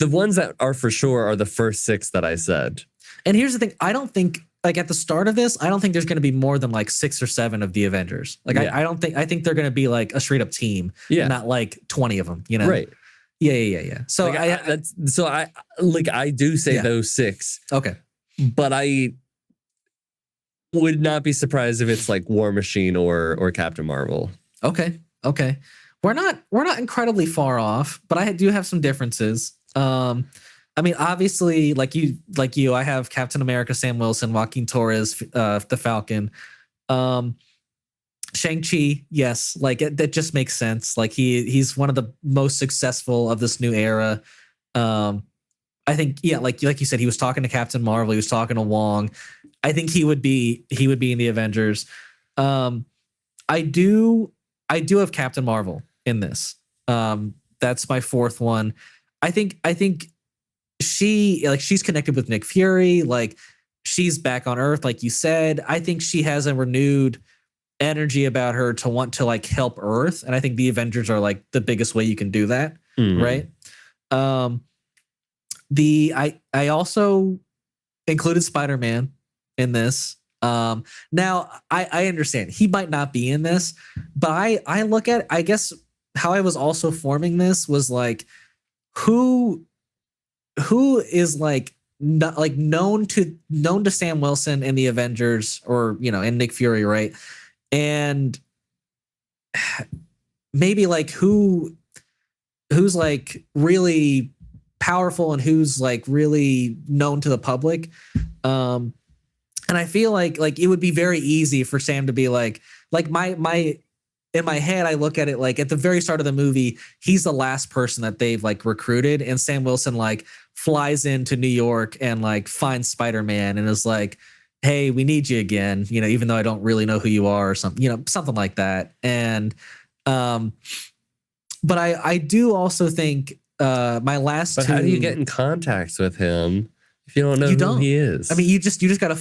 ones that are for sure are the first 6 that I said. And here's the thing: I don't think like at the start of this, I don't think there's going to be more than like 6 or 7 of the Avengers. Like I think they're going to be like a straight up team, not like 20 of them. You know, right? Yeah. So like I do say those 6. Okay, but I would not be surprised if it's like War Machine or Captain Marvel. Okay. We're not incredibly far off, but I do have some differences. I mean, obviously, like you, I have Captain America, Sam Wilson, Joaquin Torres, the Falcon. Um, Shang-Chi, yes, like that just makes sense. Like he's one of the most successful of this new era. Um, I think, yeah, like you said, he was talking to Captain Marvel, he was talking to Wong. I think he would be in the Avengers. Um, I do have Captain Marvel in this. That's my fourth one. I think she's connected with Nick Fury. Like she's back on Earth, like you said. I think she has a renewed energy about her to want to like help Earth, and I think the Avengers are like the biggest way you can do that, right? Um, I also included Spider-Man in this. Now I understand he might not be in this, but I look at, I guess how I was also forming this was like who is like not like known to Sam Wilson in the Avengers, or and Nick Fury, right? And maybe like who's like really powerful and who's like really known to the public. And I feel like it would be very easy for Sam to be like my in my head, I look at it like at the very start of the movie, he's the last person that they've like recruited, and Sam Wilson like flies into New York and like finds Spider-Man and is like, "Hey, we need you again," even though I don't really know who you are, or something like that. And but I do also think my last But two. how do you get in contact with him if you don't know who he is? I mean, you just gotta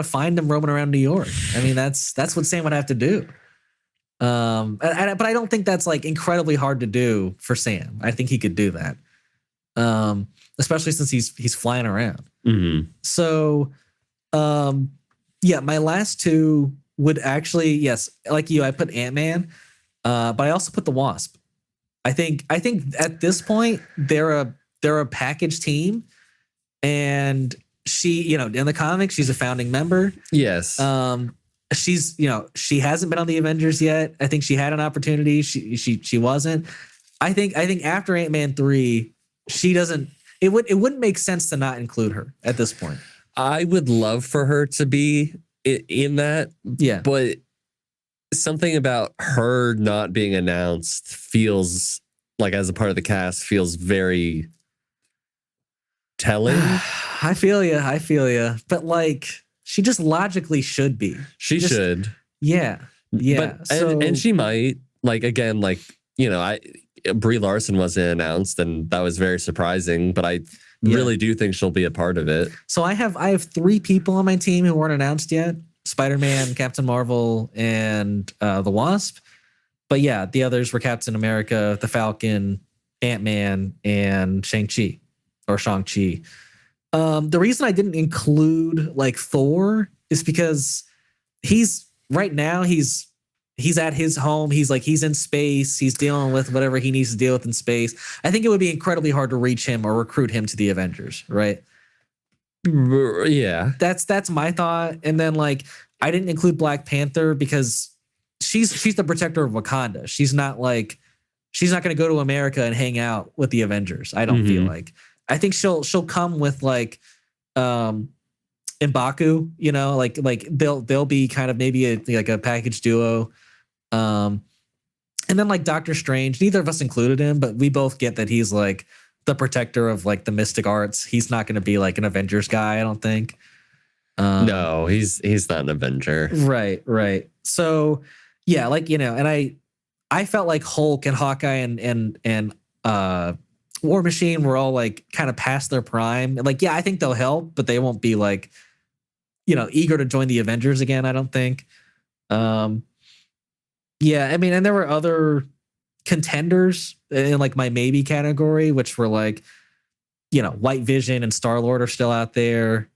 find him roaming around New York. I mean, that's what Sam would have to do. But I don't think that's like incredibly hard to do for Sam. I think he could do that, especially since he's flying around. Mm-hmm. So, yeah, my last two would actually, yes, like you, I put Ant-Man, but I also put the Wasp. I think at this point they're a package team, and she, in the comics, she's a founding member. Yes. She's, she hasn't been on the Avengers yet. I think she had an opportunity. She wasn't. I think after Ant-Man 3, she doesn't. It wouldn't make sense to not include her at this point. I would love for her to be in that. Yeah. But something about her not being announced feels like, as a part of the cast, feels very telling. I feel you. But like, she just logically should be. She should. Yeah. Yeah. But, and she might, like, again, like, Brie Larson wasn't announced, and that was very surprising, but I really do think she'll be a part of it. So I have three people on my team who weren't announced yet: Spider-Man, Captain Marvel, and the Wasp. But yeah, the others were Captain America, the Falcon, Ant-Man, and Shang-Chi. The reason I didn't include like Thor is because he's at his home. He's in space. He's dealing with whatever he needs to deal with in space. I think it would be incredibly hard to reach him or recruit him to the Avengers, right? Yeah. That's my thought. And then like I didn't include Black Panther because she's the protector of Wakanda. She's not going to go to America and hang out with the Avengers. I don't feel like. I think she'll come with like M'Baku, like they'll be kind of maybe like a package duo. And then like Doctor Strange, neither of us included him, but we both get that he's like the protector of like the mystic arts. He's not going to be like an Avengers guy, I don't think. No, he's not an Avenger. Right. So yeah, like, and I felt like Hulk and Hawkeye and War Machine were all like kind of past their prime. Like, yeah, I think they'll help, but they won't be like, eager to join the Avengers again, I don't think. Yeah, I mean, and there were other contenders in like my maybe category, which were like, White Vision and Star-Lord are still out there.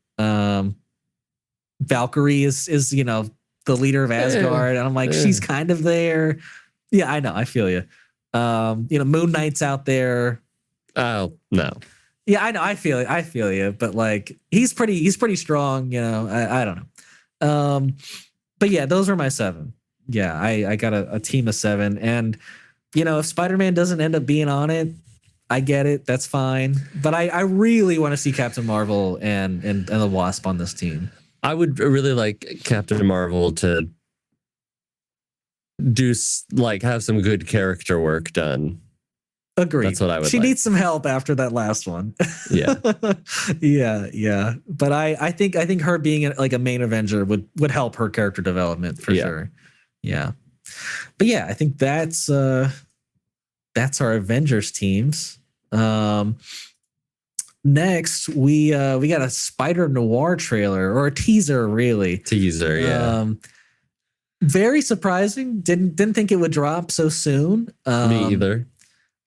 Valkyrie is the leader of Asgard, and I'm like, she's kind of there. Yeah, I know, I feel you. Moon Knight's out there. Oh, no. Yeah, I know. I feel you. But like, he's pretty strong. I don't know. But yeah, those were my 7. Yeah, I got a team of 7, and if Spider-Man doesn't end up being on it, I get it. That's fine. But I really want to see Captain Marvel and the Wasp on this team. I would really like Captain Marvel to have some good character work done. Agreed. That's what I would She like. needs some help after that last one. Yeah. yeah. But I think her being like a main Avenger would help her character development for sure. Yeah. But yeah, I think that's our Avengers teams. Next, we got a Spider-Noir trailer, or a teaser, really. Teaser, yeah. Very surprising. Didn't think it would drop so soon. Me either.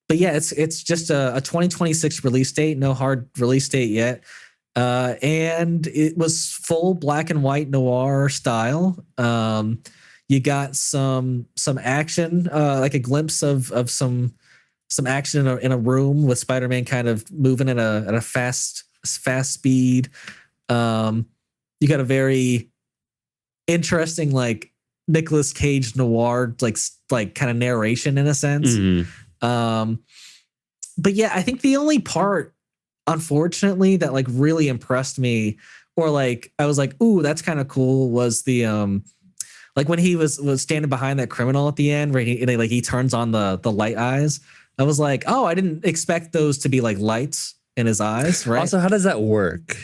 But yeah, it's just a 2026 release date. No hard release date yet. And it was full black and white noir style. You got some action, like a glimpse of some action in a room with Spider-Man kind of moving at a fast speed. You got a very interesting like Nicolas Cage noir like kind of narration in a sense. Mm-hmm. But yeah, I think the only part, unfortunately, that like really impressed me, or like I was like, ooh, that's kind of cool, was the like when he was standing behind that criminal at the end, where he turns on the light eyes. I was like, oh, I didn't expect those to be like lights in his eyes, right? Also, how does that work?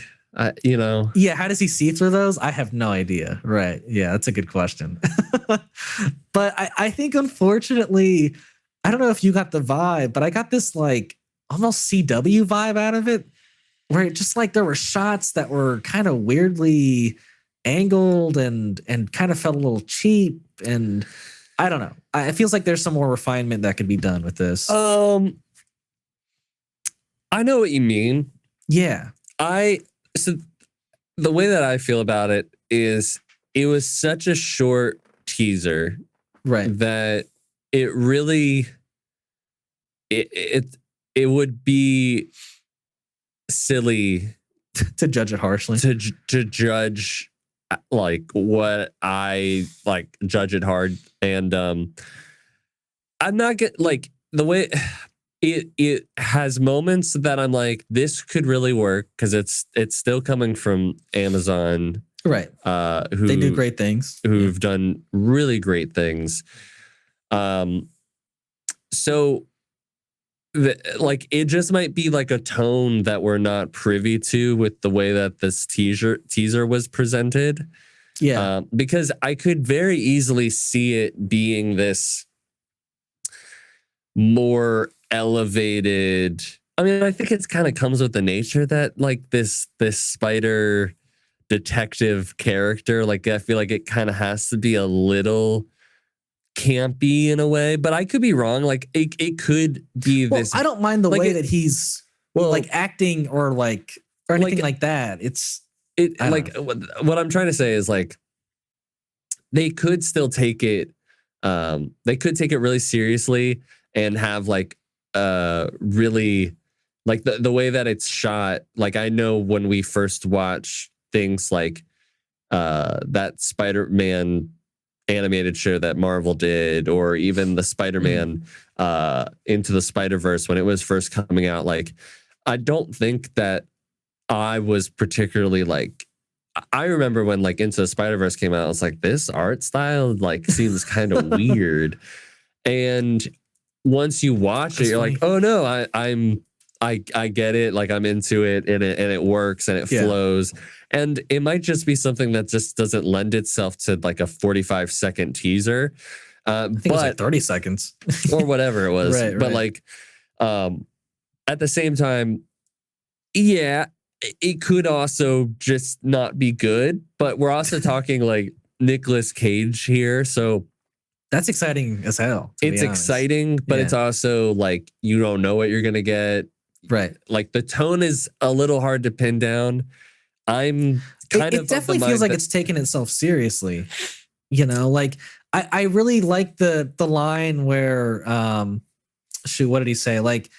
Yeah, how does he see through those? I have no idea. Right. Yeah, that's a good question. But I think, unfortunately, I don't know if you got the vibe, but I got this like almost CW vibe out of it, where it just like there were shots that were kind of weirdly angled and kind of felt a little cheap. And I don't know. It feels like there's some more refinement that could be done with this. I know what you mean. Yeah. So the way that I feel about it is it was such a short teaser, right, that it really it would be silly to judge it harshly, to judge like what I like, judge it hard. And I'm not get like the way it has moments that I'm like, this could really work, because it's still coming from Amazon, right? Who they do great things, who've done really great things. So like it just might be like a tone that we're not privy to with the way that this teaser was presented. Yeah, because I could very easily see it being this more elevated. I mean, I think it's kind of comes with the nature that like this spider detective character, like I feel like it kind of has to be a little campy in a way, but I could be wrong. Like it could be this. I don't mind the like way that he's like acting or anything like that. What I'm trying to say is like they could still take it. They could take it really seriously and have like really like the way that it's shot. Like I know when we first watched things like that Spider-Man animated show that Marvel did, or even the Spider-Man Into the Spider-Verse when it was first coming out, like I don't think that I was particularly like, I remember when like Into the Spider-Verse came out, I was like, this art style like seems kind of weird. And once you watch it, you're like, oh no, I get it. Like I'm into it, and it works, and it flows. And it might just be something that just doesn't lend itself to like a 45-second teaser. I think it was like 30 seconds or whatever it was. Right. But like at the same time, yeah, it could also just not be good. But we're also talking like Nicolas Cage here, so that's exciting as hell. It's exciting, but it's also like you don't know what you're gonna get. Right. Like the tone is a little hard to pin down. I'm kind of. It definitely feels like it's taking itself seriously. You know, like I really like the line where what did he say? Like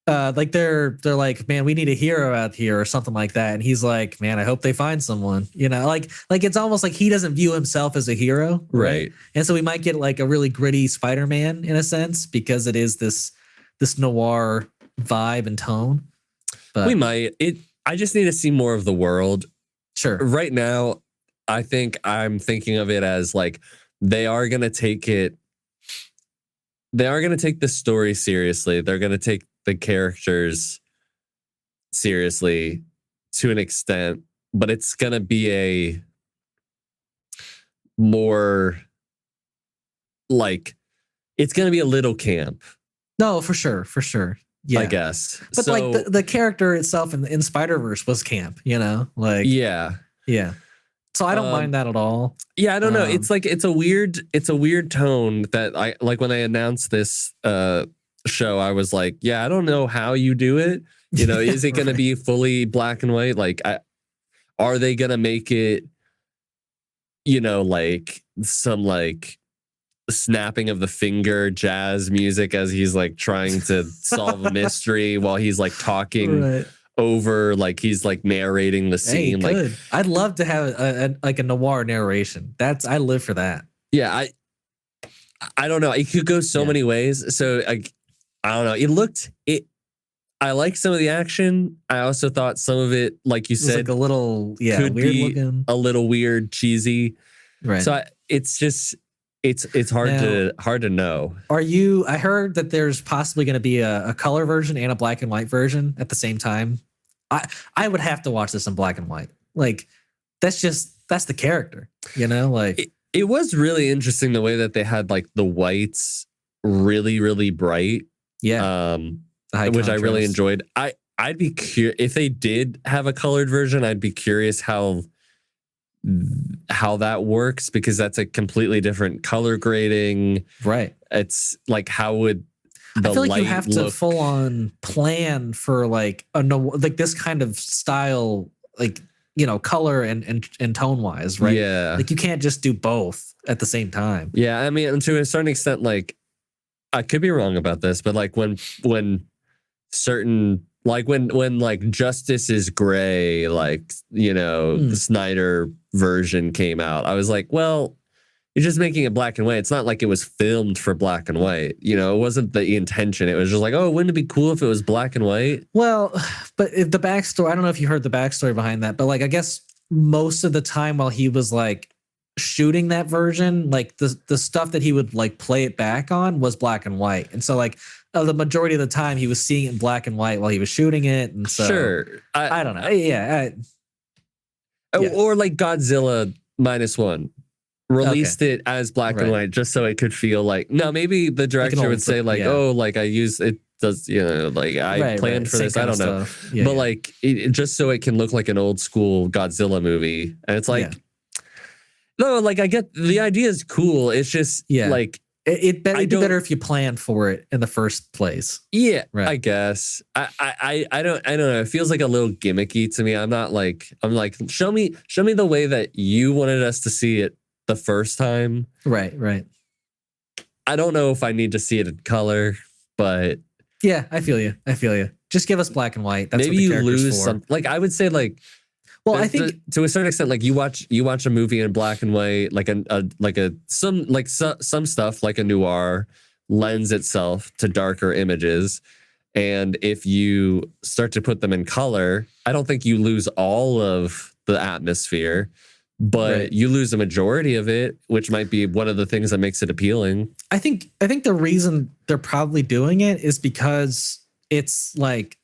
they're like, man, we need a hero out here or something like that. And he's like, man, I hope they find someone. You know, like it's almost like he doesn't view himself as a hero, right? And so we might get like a really gritty Spider-Man in a sense, because it is this noir vibe and tone. But We might. I just need to see more of the world. sure. Right now, I think I'm thinking of it as like they are going to take the story seriously. They're going to take the characters seriously to an extent, but it's going to be a more like it's going to be a little camp, No, for sure. For sure. Yeah. I guess. But So, like the character itself in Spider-Verse was camp, like, yeah. yeah. So I don't mind that at all. Yeah, I don't know. It's like it's a weird tone that I like when I announced this show, I was like, yeah, I don't know how you do it. Is it gonna be fully black and white? Like are they gonna make it, like some like snapping of the finger jazz music as he's like trying to solve a mystery while he's like talking Right. over, like he's like narrating the Hey, scene. good. I'd love to have a noir narration. I live for that. Yeah, I don't know. It could go so many ways. So I don't know. I like some of the action. I also thought some of it, like you It was said, like a little could weird be looking. a little weird, cheesy. Right. So it's just it's hard to know. I heard that there's possibly going to be a color version and a black and white version at the same time. I would have to watch this in black and white. Like that's the character, like it was really interesting the way that they had like the whites really, really bright. yeah. Which I really enjoyed. I'd be curious if they did have a colored version. I'd be curious how that works, because that's a completely different color grading. Right. It's like, how would the I feel like light you have look? to full on plan for like like this kind of style, like color and tone wise, right? Yeah. Like you can't just do both at the same time. Yeah, I mean, to a certain extent, like I could be wrong about this, but like when certain, like when like Justice is Gray, like the Snyder version came out, I was like, well, you're just making it black and white. It's not like it was filmed for black and white. It wasn't the intention. It was just like, oh, wouldn't it be cool if it was black and white? Well, but if the backstory, I don't know if you heard the backstory behind that, but like I guess most of the time while he was like shooting that version, like the stuff that he would like play it back on was black and white. And so like the majority of the time he was seeing it in black and white while he was shooting it. And so sure. I don't know. Yeah. Or like Godzilla -1. Released it as black and white just so it could feel like, no, maybe the director would say like, oh, like I use it does, like I planned for this. I don't know. Yeah, but like just so it can look like an old school Godzilla movie. And it's like, no, like I get the idea is cool. It's just like it'd be better if you planned for it in the first place. Yeah, right. I guess. I don't know. It feels like a little gimmicky to me. I'm like, show me the way that you wanted us to see it the first time. Right. I don't know if I need to see it in color, but yeah, I feel you. Just give us black and white. That's maybe what the you lose for. some. Like I would say, like, well, I think to a certain extent, like you watch a movie in black and white, like some stuff like a noir lends itself to darker images, and if you start to put them in color, I don't think you lose all of the atmosphere. But you lose a majority of it, which might be one of the things that makes it appealing. I think the reason they're probably doing it is because it's like,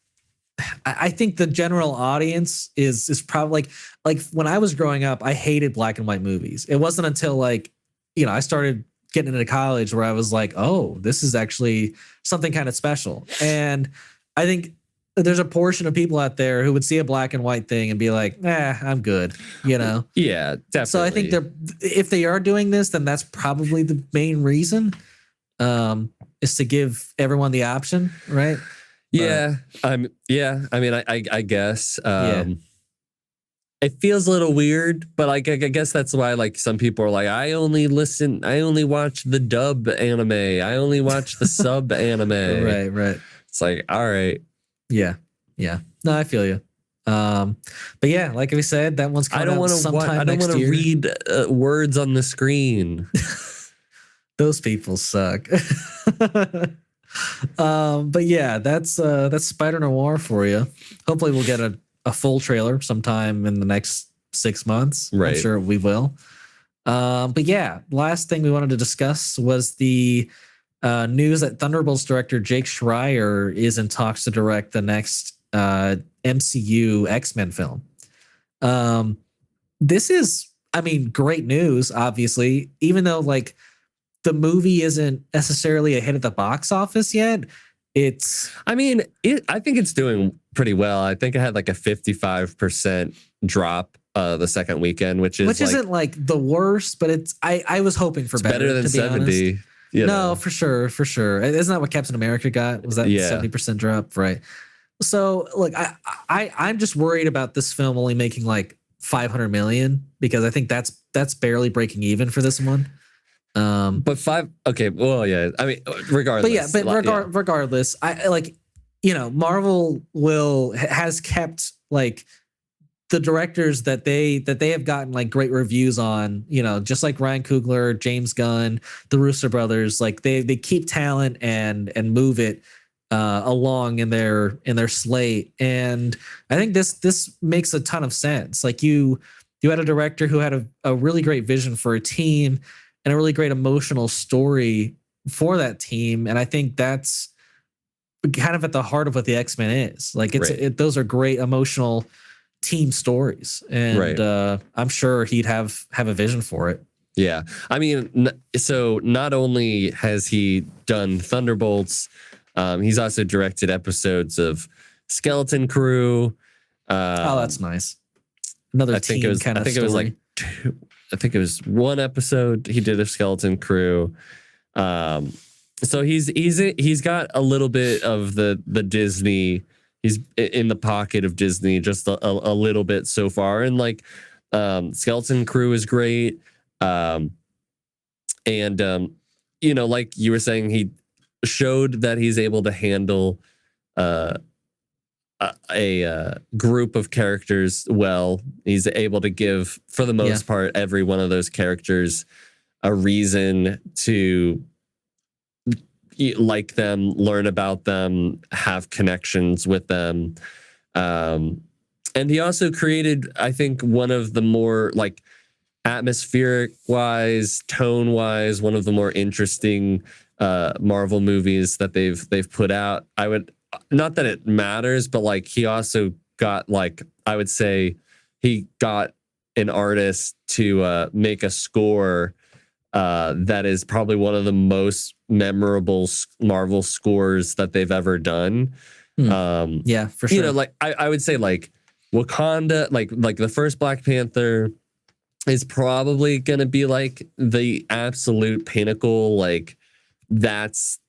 I think the general audience is probably like when I was growing up, I hated black and white movies. It wasn't until like, I started getting into college where I was like, oh, this is actually something kind of special. And I think there's a portion of people out there who would see a black and white thing and be like, I'm good, Yeah, definitely. So I think if they are doing this, then that's probably the main reason, is to give everyone the option, right? Yeah. I mean, I guess. It feels a little weird, but like I guess that's why like some people are like, I only watch the dub anime. I only watch the sub anime. Right. It's like, all right. Yeah. No, I feel you. But yeah, like we said, that one's coming out sometime next year. Read words on the screen. Those people suck. But yeah, that's Spider-Noir for you. Hopefully we'll get a full trailer sometime in the next 6 months. I'm Right. sure we will. But yeah, last thing we wanted to discuss was the news that Thunderbolts director Jake Schreier is in talks to direct the next MCU X-Men film. This is, I mean, great news, obviously, even though like the movie isn't necessarily a hit at the box office yet. I think it's doing pretty well. I think it had like a 55% drop the second weekend, which isn't like the worst, but I was hoping for better than to be 70. Honest. No, for sure. Isn't that what Captain America got? Was that 70% drop? Right. So look, I'm just worried about this film only making like 500 million because I think that's barely breaking even for this one. But okay, well, yeah. I mean, regardless. Regardless, I like, Marvel has kept like the directors that they have gotten like great reviews on, just like Ryan Coogler, James Gunn, the Russo brothers, like they keep talent and move it along in their slate. And I think this makes a ton of sense. Like you had a director who had a really great vision for a team and a really great emotional story for that team. And I think that's kind of at the heart of what the X-Men is. Like those are great emotional team stories. And I'm sure he'd have a vision for it. Yeah. I mean, so not only has he done Thunderbolts, he's also directed episodes of Skeleton Crew. That's nice. Another team kind of story. It was like two. I think it was one episode he did of Skeleton Crew. So he's got a little bit of the Disney. He's in the pocket of Disney just a little bit so far, and like Skeleton Crew is great. Like you were saying, he showed that he's able to handle a group of characters well. He's able to give, for the most part, every one of those characters a reason to like them, learn about them, have connections with them. And he also created, I think, one of the more like atmospheric wise, tone wise, one of the more interesting Marvel movies that they've put out. I would, not that it matters, but like he also got, like, I would say he got an artist to make a score that is probably one of the most memorable Marvel scores that they've ever done. Yeah, for sure. Like I would say like Wakanda, like the first Black Panther is probably gonna be like the absolute pinnacle. Like that's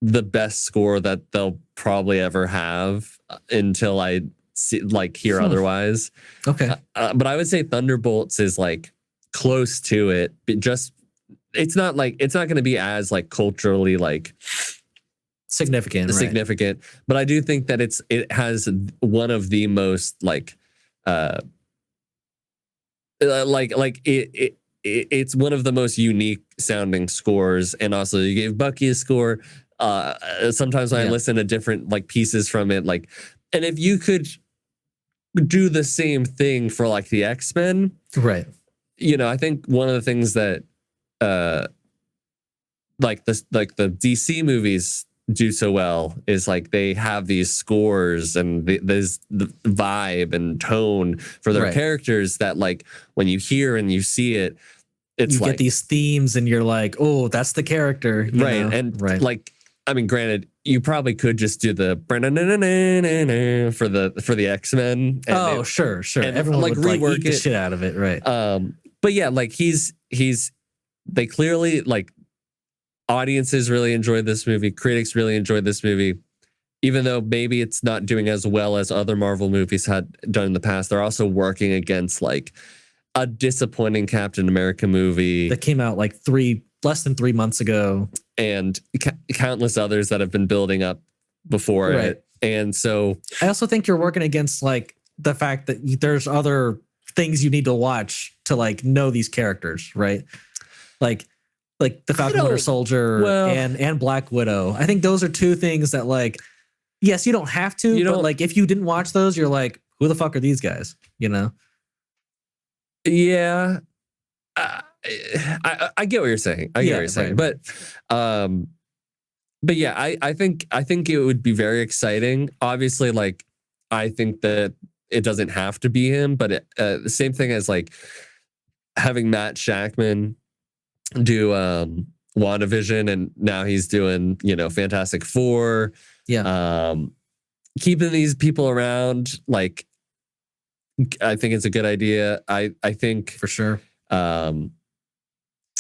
the best score that they'll probably ever have until I see, like, hear otherwise. Okay. But I would say Thunderbolts is like close to it. But just it's not going to be as like culturally like significant, but I do think that it has one of the most like it's one of the most unique sounding scores. And also you gave Bucky a score. Sometimes when I listen to different like pieces from it, like, and if you could do the same thing for like the X-Men, right? I think one of the things that like the DC movies do so well is like they have these scores and there's the vibe and tone for their characters that like when you hear and you see it, it's you like, get these themes and you're like, oh, that's the character, right? Know? And like, I mean, granted, you probably could just do the for the X-Men. Oh, sure. And everyone like would rework the shit out of it, right? But yeah, like they clearly like audiences really enjoyed this movie. Critics really enjoyed this movie, even though maybe it's not doing as well as other Marvel movies had done in the past. They're also working against like a disappointing Captain America movie that came out like less than 3 months ago, and countless others that have been building up before it. And so I also think you're working against like the fact that there's other things you need to watch to like know these characters, right? Like like the Falcon Winter Soldier well- and Black Widow. I think those are two things that, like, yes, you don't have to, but like if you didn't watch those, you're like, who the fuck are these guys? You know? Yeah. I get what you're saying. I get what you're saying. Right. But yeah, I think it would be very exciting. Obviously, like, I think that it doesn't have to be him, but the same thing as like having Matt Shackman do WandaVision, and now he's doing, you know, Fantastic Four. Yeah. Keeping these people around, like, I think it's a good idea. I think For sure.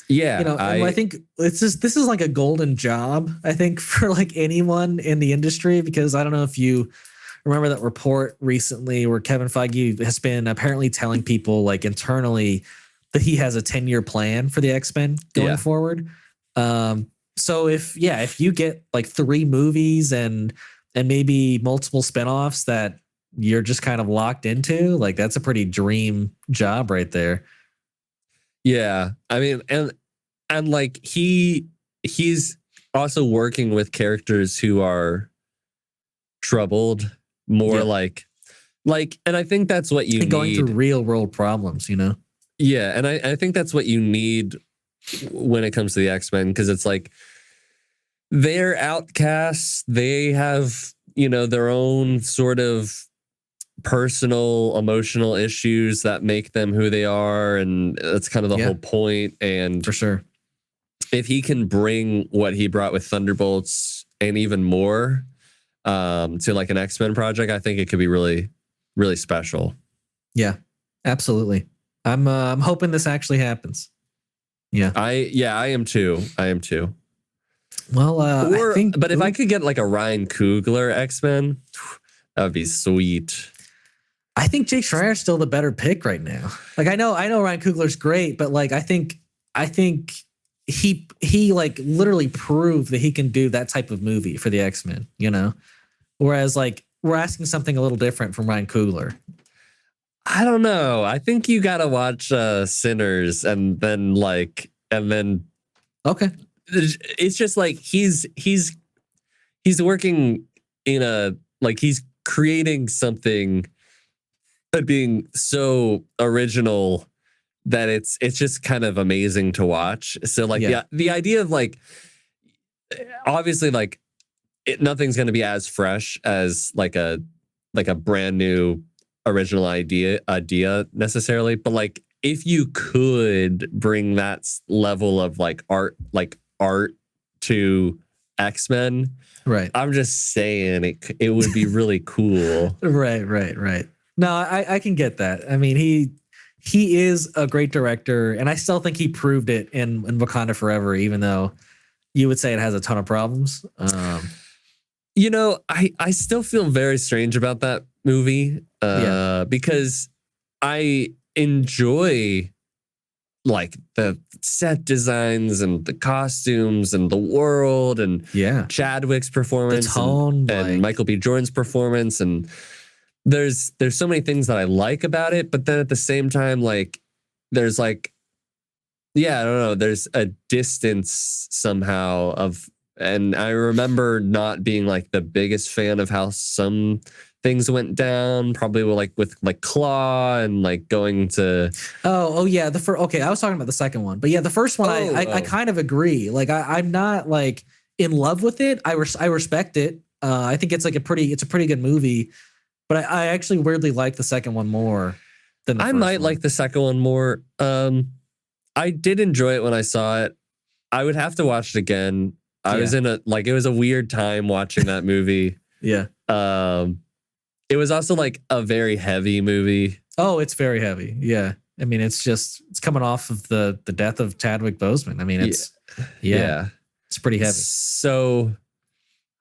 Yeah, you know, I think this is like a golden job, I think, for like anyone in the industry, because I don't know if you remember that report recently where Kevin Feige has been apparently telling people, like, internally that he has a 10-year plan for the X-Men going forward. So if you get like 3 movies and maybe multiple spinoffs that you're just kind of locked into, like, that's a pretty dream job right there. Yeah, I mean, and like he's also working with characters who are troubled, more like, and I think that's what you need. Going through real world problems, you know? Yeah, and I think that's what you need when it comes to the X-Men, because it's like they're outcasts. They have, you know, their own sort of personal, emotional issues that make them who they are, and that's kind of the whole point. And for sure, if he can bring what he brought with Thunderbolts and even more to like an X-Men project, I think it could be really, really special. Yeah, absolutely. I'm hoping this actually happens. Yeah, I am too. Well, but if I could get like a Ryan Coogler X-Men, that would be sweet. I think Jake Schreier is still the better pick right now. Like, I know Ryan Coogler's great, but like I think he like literally proved that he can do that type of movie for the X-Men, you know? Whereas like we're asking something a little different from Ryan Coogler. I don't know. I think you got to watch Sinners and then okay. It's just like he's working in a, like, he's creating something that being so original that it's just kind of amazing to watch. So like the idea of like, obviously like nothing's going to be as fresh as like a brand new original idea necessarily, but like if you could bring that level of like art to X-Men, right? I'm just saying it would be really cool. Right. No, I can get that. I mean, he is a great director, and I still think he proved it in Wakanda Forever, even though you would say it has a ton of problems. You know, I still feel very strange about that movie because I enjoy like the set designs and the costumes and the world and Chadwick's performance, the tone, and Michael B. Jordan's performance, and there's so many things that I like about it, but then at the same time, like there's like, I don't know, there's a distance somehow of, and I remember not being like the biggest fan of how some things went down, probably with Claw and like going to yeah, I was talking about the second one, but yeah, the first one I kind of agree. Like I'm not like in love with it. I respect it. I think it's like a pretty good movie, but I actually weirdly like the second one more than the first one. I might like the second one more. I did enjoy it when I saw it. I would have to watch it again. I was in it was a weird time watching that movie. Yeah. It was also like a very heavy movie. Oh, it's very heavy. Yeah. I mean, it's coming off of the death of Chadwick Boseman. I mean, it's pretty heavy. So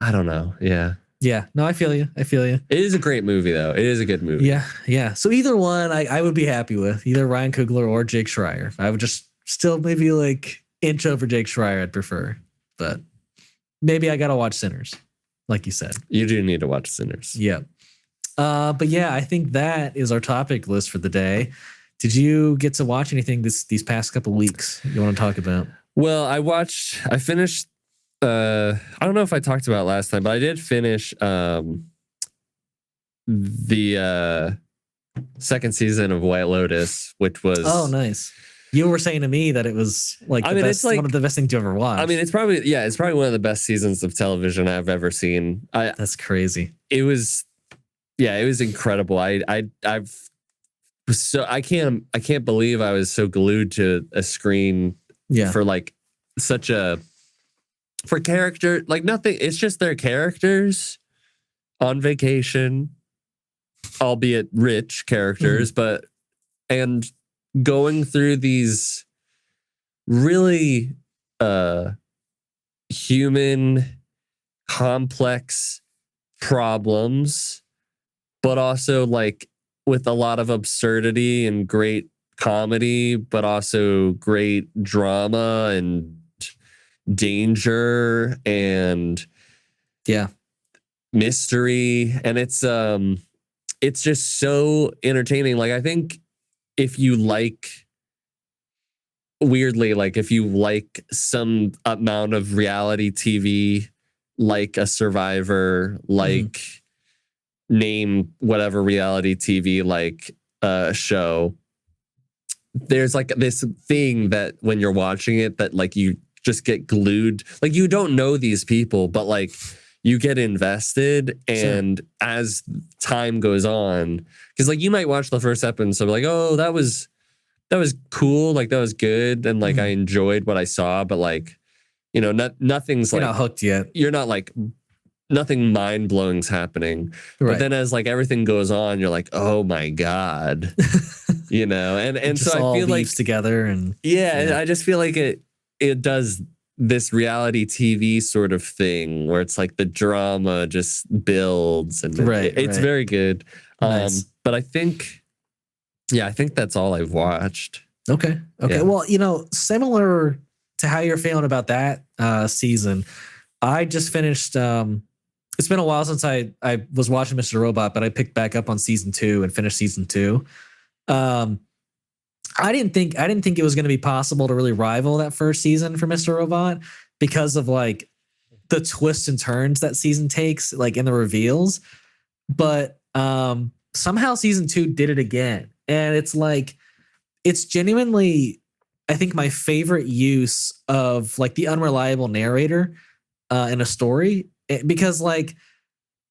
I don't know. Yeah. Yeah. No, I feel you. It is a great movie though. It is a good movie. Yeah. Yeah. So either one I would be happy with, either Ryan Coogler or Jake Schreier. I would just still maybe like inch over Jake Schreier I'd prefer, but maybe I got to watch Sinners. Like you said. You do need to watch Sinners. Yeah. But yeah, I think that is our topic list for the day. Did you get to watch anything these past couple weeks you want to talk about? Well, I finished I don't know if I talked about it last time, but I did finish the second season of White Lotus, which was nice. You were saying to me that it was like the best, it's like one of the best things you ever watched. I mean, it's probably one of the best seasons of television I've ever seen. That's crazy. It was incredible. I've so I can't believe I was so glued to a screen for like such a for character like nothing. It's just their characters on vacation, albeit rich characters, but and going through these really human complex problems, but also like with a lot of absurdity and great comedy, but also great drama and danger and mystery. And it's just so entertaining. Like I think if you like some amount of reality TV, like a Survivor, like name whatever reality TV like show, there's like this thing that when you're watching it that like you just get glued. Like you don't know these people, but like you get invested, and as time goes on, because like you might watch the first episode, like, oh, that was cool, like that was good, and like I enjoyed what I saw, but like, you know, nothing's you're like not hooked yet. You're not like nothing mind blowing's happening. Right. But then as like everything goes on, you're like, oh my God, you know, and so I feel like together and I just feel like it does this reality TV sort of thing where it's like the drama just builds and it's very good. Nice. But I think that's all I've watched. Okay. Yeah. Well, you know, similar to how you're feeling about that season, I just finished. It's been a while since I was watching Mr. Robot, but I picked back up on season 2 and finished season 2. I didn't think it was going to be possible to really rival that first season for Mr. Robot because of like the twists and turns that season takes, like in the reveals. But somehow season 2 did it again, and it's like it's genuinely, I think, my favorite use of like the unreliable narrator in a story, because like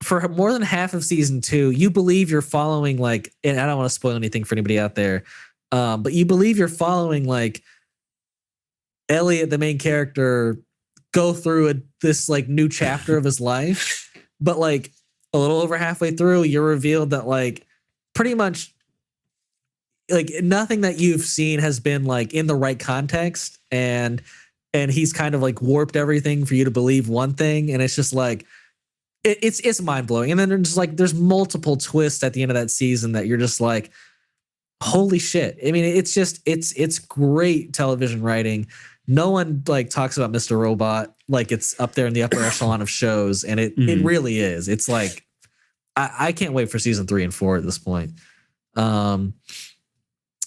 for more than half of season 2, you believe you're following like, and I don't want to spoil anything for anybody out there, but you believe you're following like Elliot, the main character, go through this like new chapter of his life. But like a little over halfway through, you're revealed that like pretty much like nothing that you've seen has been like in the right context, and he's kind of like warped everything for you to believe one thing, and it's just like it's mind blowing. And then there's multiple twists at the end of that season that you're just like, holy shit. I mean, it's just it's great television writing. No one like talks about Mr. Robot like it's up there in the upper echelon of shows, and it really is. It's like I can't wait for season 3 and 4 at this point.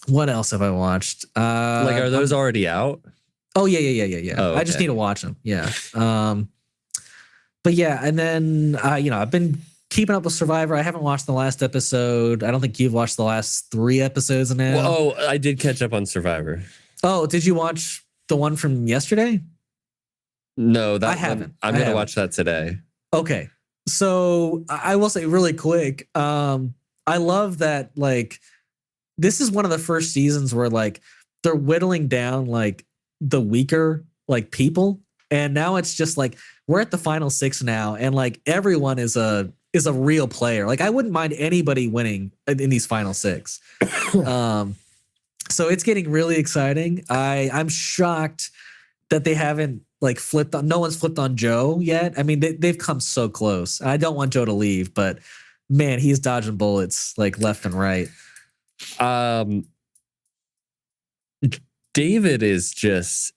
What else have I watched? Like, are those already out? Oh yeah. Oh, okay. I just need to watch them. Yeah. But yeah, and then you know, I've been keeping up with Survivor. I haven't watched the last episode. I don't think you've watched the last 3 episodes now. Well, I did catch up on Survivor. Oh, did you watch the one from yesterday? No, I haven't. I'm going to watch that today. Okay. So I will say really quick, I love that like this is one of the first seasons where like they're whittling down like the weaker like people, and now it's just like we're at the final 6 now, and like everyone is a real player. Like I wouldn't mind anybody winning in these final 6. So it's getting really exciting. I'm shocked that they haven't like flipped on. No one's flipped on Joe yet. I mean, they've come so close. I don't want Joe to leave, but man, he's dodging bullets like left and right. David is just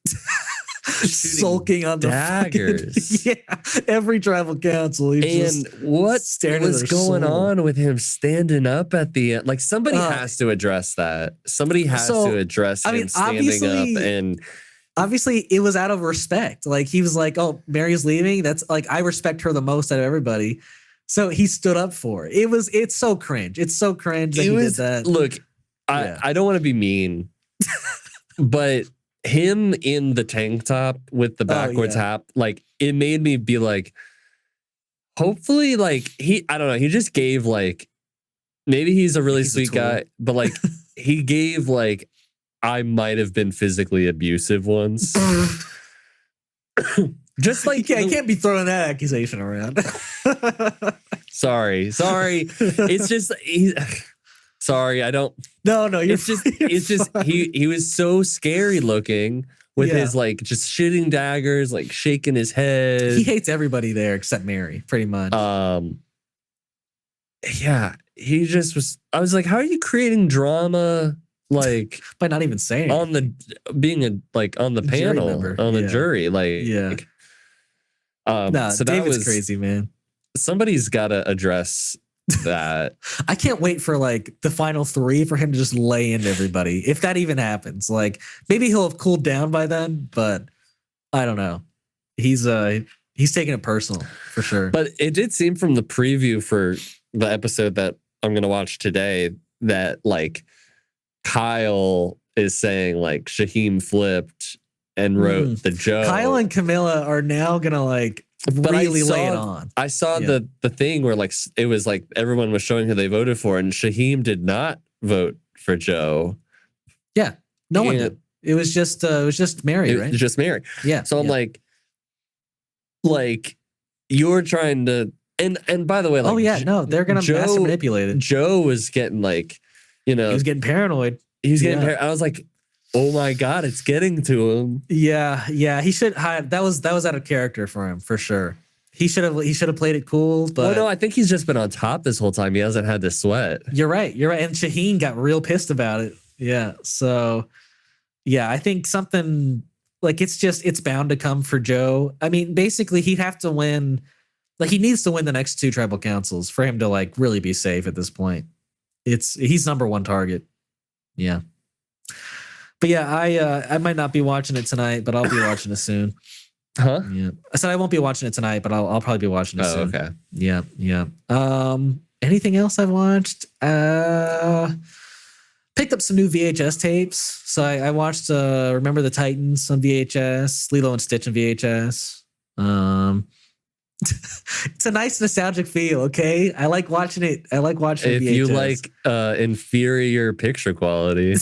sulking on daggers. The fucking, every tribal council. And what was going on with him standing up at the end? Like somebody has to address that. Somebody has to address him standing up. And obviously it was out of respect. Like he was like, "Oh, Mary's leaving. That's like I respect her the most out of everybody." So he stood up for it. It's so cringe. It's so cringe that he did that. Look, Yeah. I don't want to be mean, but him in the tank top with the backwards hat, like it made me be like, hopefully, like I don't know, he just gave like, maybe he's a really sweet guy, but like he gave like, I might have been physically abusive once. Just like you can't be throwing that accusation around. Sorry. It's just sorry. I don't. No. It's just he was so scary looking with his like just shooting daggers, like shaking his head. He hates everybody there except Mary, pretty much. Yeah. He just was. I was like, how are you creating drama? Like by not even saying on the being a like on the panel on the jury, like no, so David's crazy, man. Somebody's got to address that. I can't wait for like the final 3 for him to just lay into everybody. If that even happens, like maybe he'll have cooled down by then, but I don't know. He's taking it personal for sure. But it did seem from the preview for the episode that I'm going to watch today that like Kyle is saying like Shaheem flipped and wrote the joke. Kyle and Camilla are now gonna like really lay it on. I saw the thing where like it was like everyone was showing who they voted for, and Shaheem did not vote for Joe. Yeah, no one did. It was just Mary, right? It was just Mary. Yeah. So I'm like you're trying to, and by the way, like they're gonna master manipulate it. Joe was getting like, he was getting paranoid. He was getting paranoid. I was like, oh my God, it's getting to him. Yeah. He should have. That was out of character for him for sure. He should have played it cool. But no, I think he's just been on top this whole time. He hasn't had to sweat. You're right. And Shaheen got real pissed about it. Yeah. So yeah, I think something like it's bound to come for Joe. I mean, basically he'd have to win. Like he needs to win the next 2 tribal councils for him to like really be safe at this point. He's number 1 target. Yeah. But yeah, I might not be watching it tonight, but I'll be watching it soon. Huh? Yeah. I said I won't be watching it tonight, but I'll probably be watching it soon. Okay. Yeah. Anything else I've watched? Picked up some new VHS tapes. So I watched Remember the Titans on VHS, Lilo and Stitch on VHS. It's a nice nostalgic feel, okay? I like watching it. If VHS. You like inferior picture quality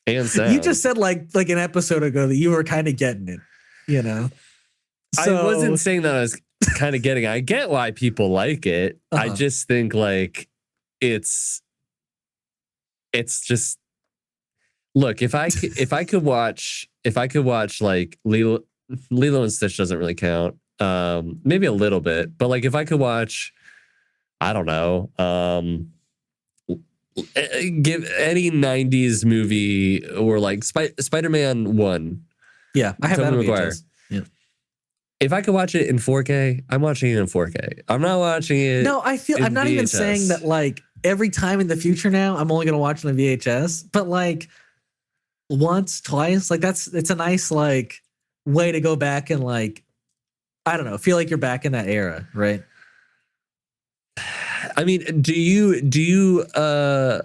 and sound. You just said like an episode ago that you were kind of getting it, So, I wasn't saying that I was kind of getting it. I get why people like it. I just think like it's just, look, if I could watch like Lilo and Stitch doesn't really count. Maybe a little bit, but like if I could watch, I don't know, give any 90s movie or like Spider-Man 1. Yeah, I have that on Maguire. VHS. Yeah. If I could watch it in 4K, I'm watching it in 4K. I'm not watching it. No, I'm not even saying that like every time in the future now I'm only gonna watch it on VHS, but like once, twice, like it's a nice like way to go back and like, I don't know, feel like you're back in that era, right? I mean, do you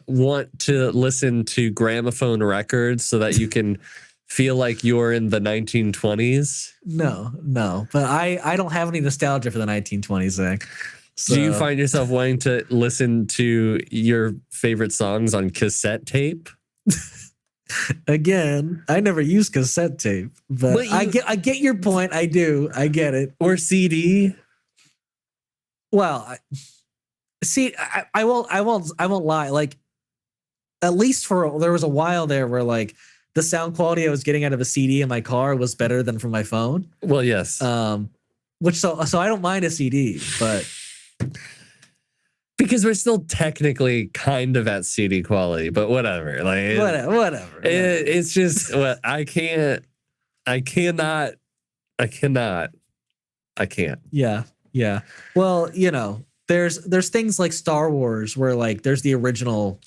want to listen to gramophone records so that you can feel like you're in the 1920s? No, but I don't have any nostalgia for the 1920s, Zach. So. Do you find yourself wanting to listen to your favorite songs on cassette tape? Again, I never used cassette tape, but I get your point. I do. I get it. Or CD. Well, I won't lie. Like, at least there was a while there where like the sound quality I was getting out of a CD in my car was better than from my phone. Well, yes. Which so I don't mind a CD, but because we're still technically kind of at CD quality, but whatever. Like whatever. It's just what I can't. Yeah. Well, there's things like Star Wars where like there's the original,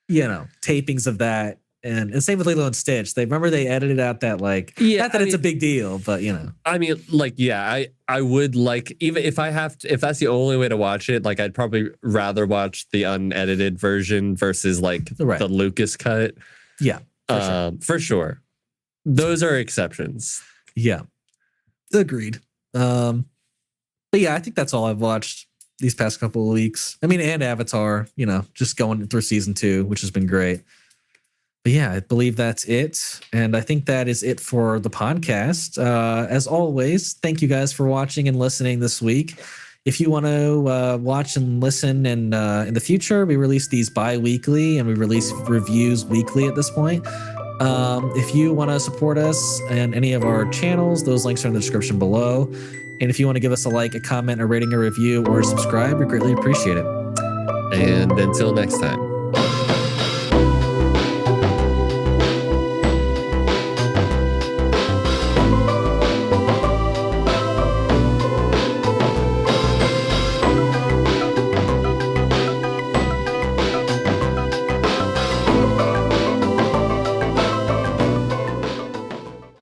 tapings of that, And same with Lilo and Stitch. They edited out that like, not that it's a big deal, but you know. I mean, like, yeah, I would like, even if if that's the only way to watch it, like I'd probably rather watch the unedited version versus like the Lucas cut. Yeah, for sure. Those are exceptions. Yeah, agreed. But yeah, I think that's all I've watched these past couple of weeks. I mean, and Avatar, you know, just going through season 2, which has been great. But yeah, I believe that's it. And I think that is it for the podcast. As always, thank you guys for watching and listening this week. If you want to watch and listen in the future, we release these bi-weekly and we release reviews weekly at this point. If you want to support us and any of our channels, those links are in the description below. And if you want to give us a like, a comment, a rating, a review, or subscribe, we greatly appreciate it. And until next time.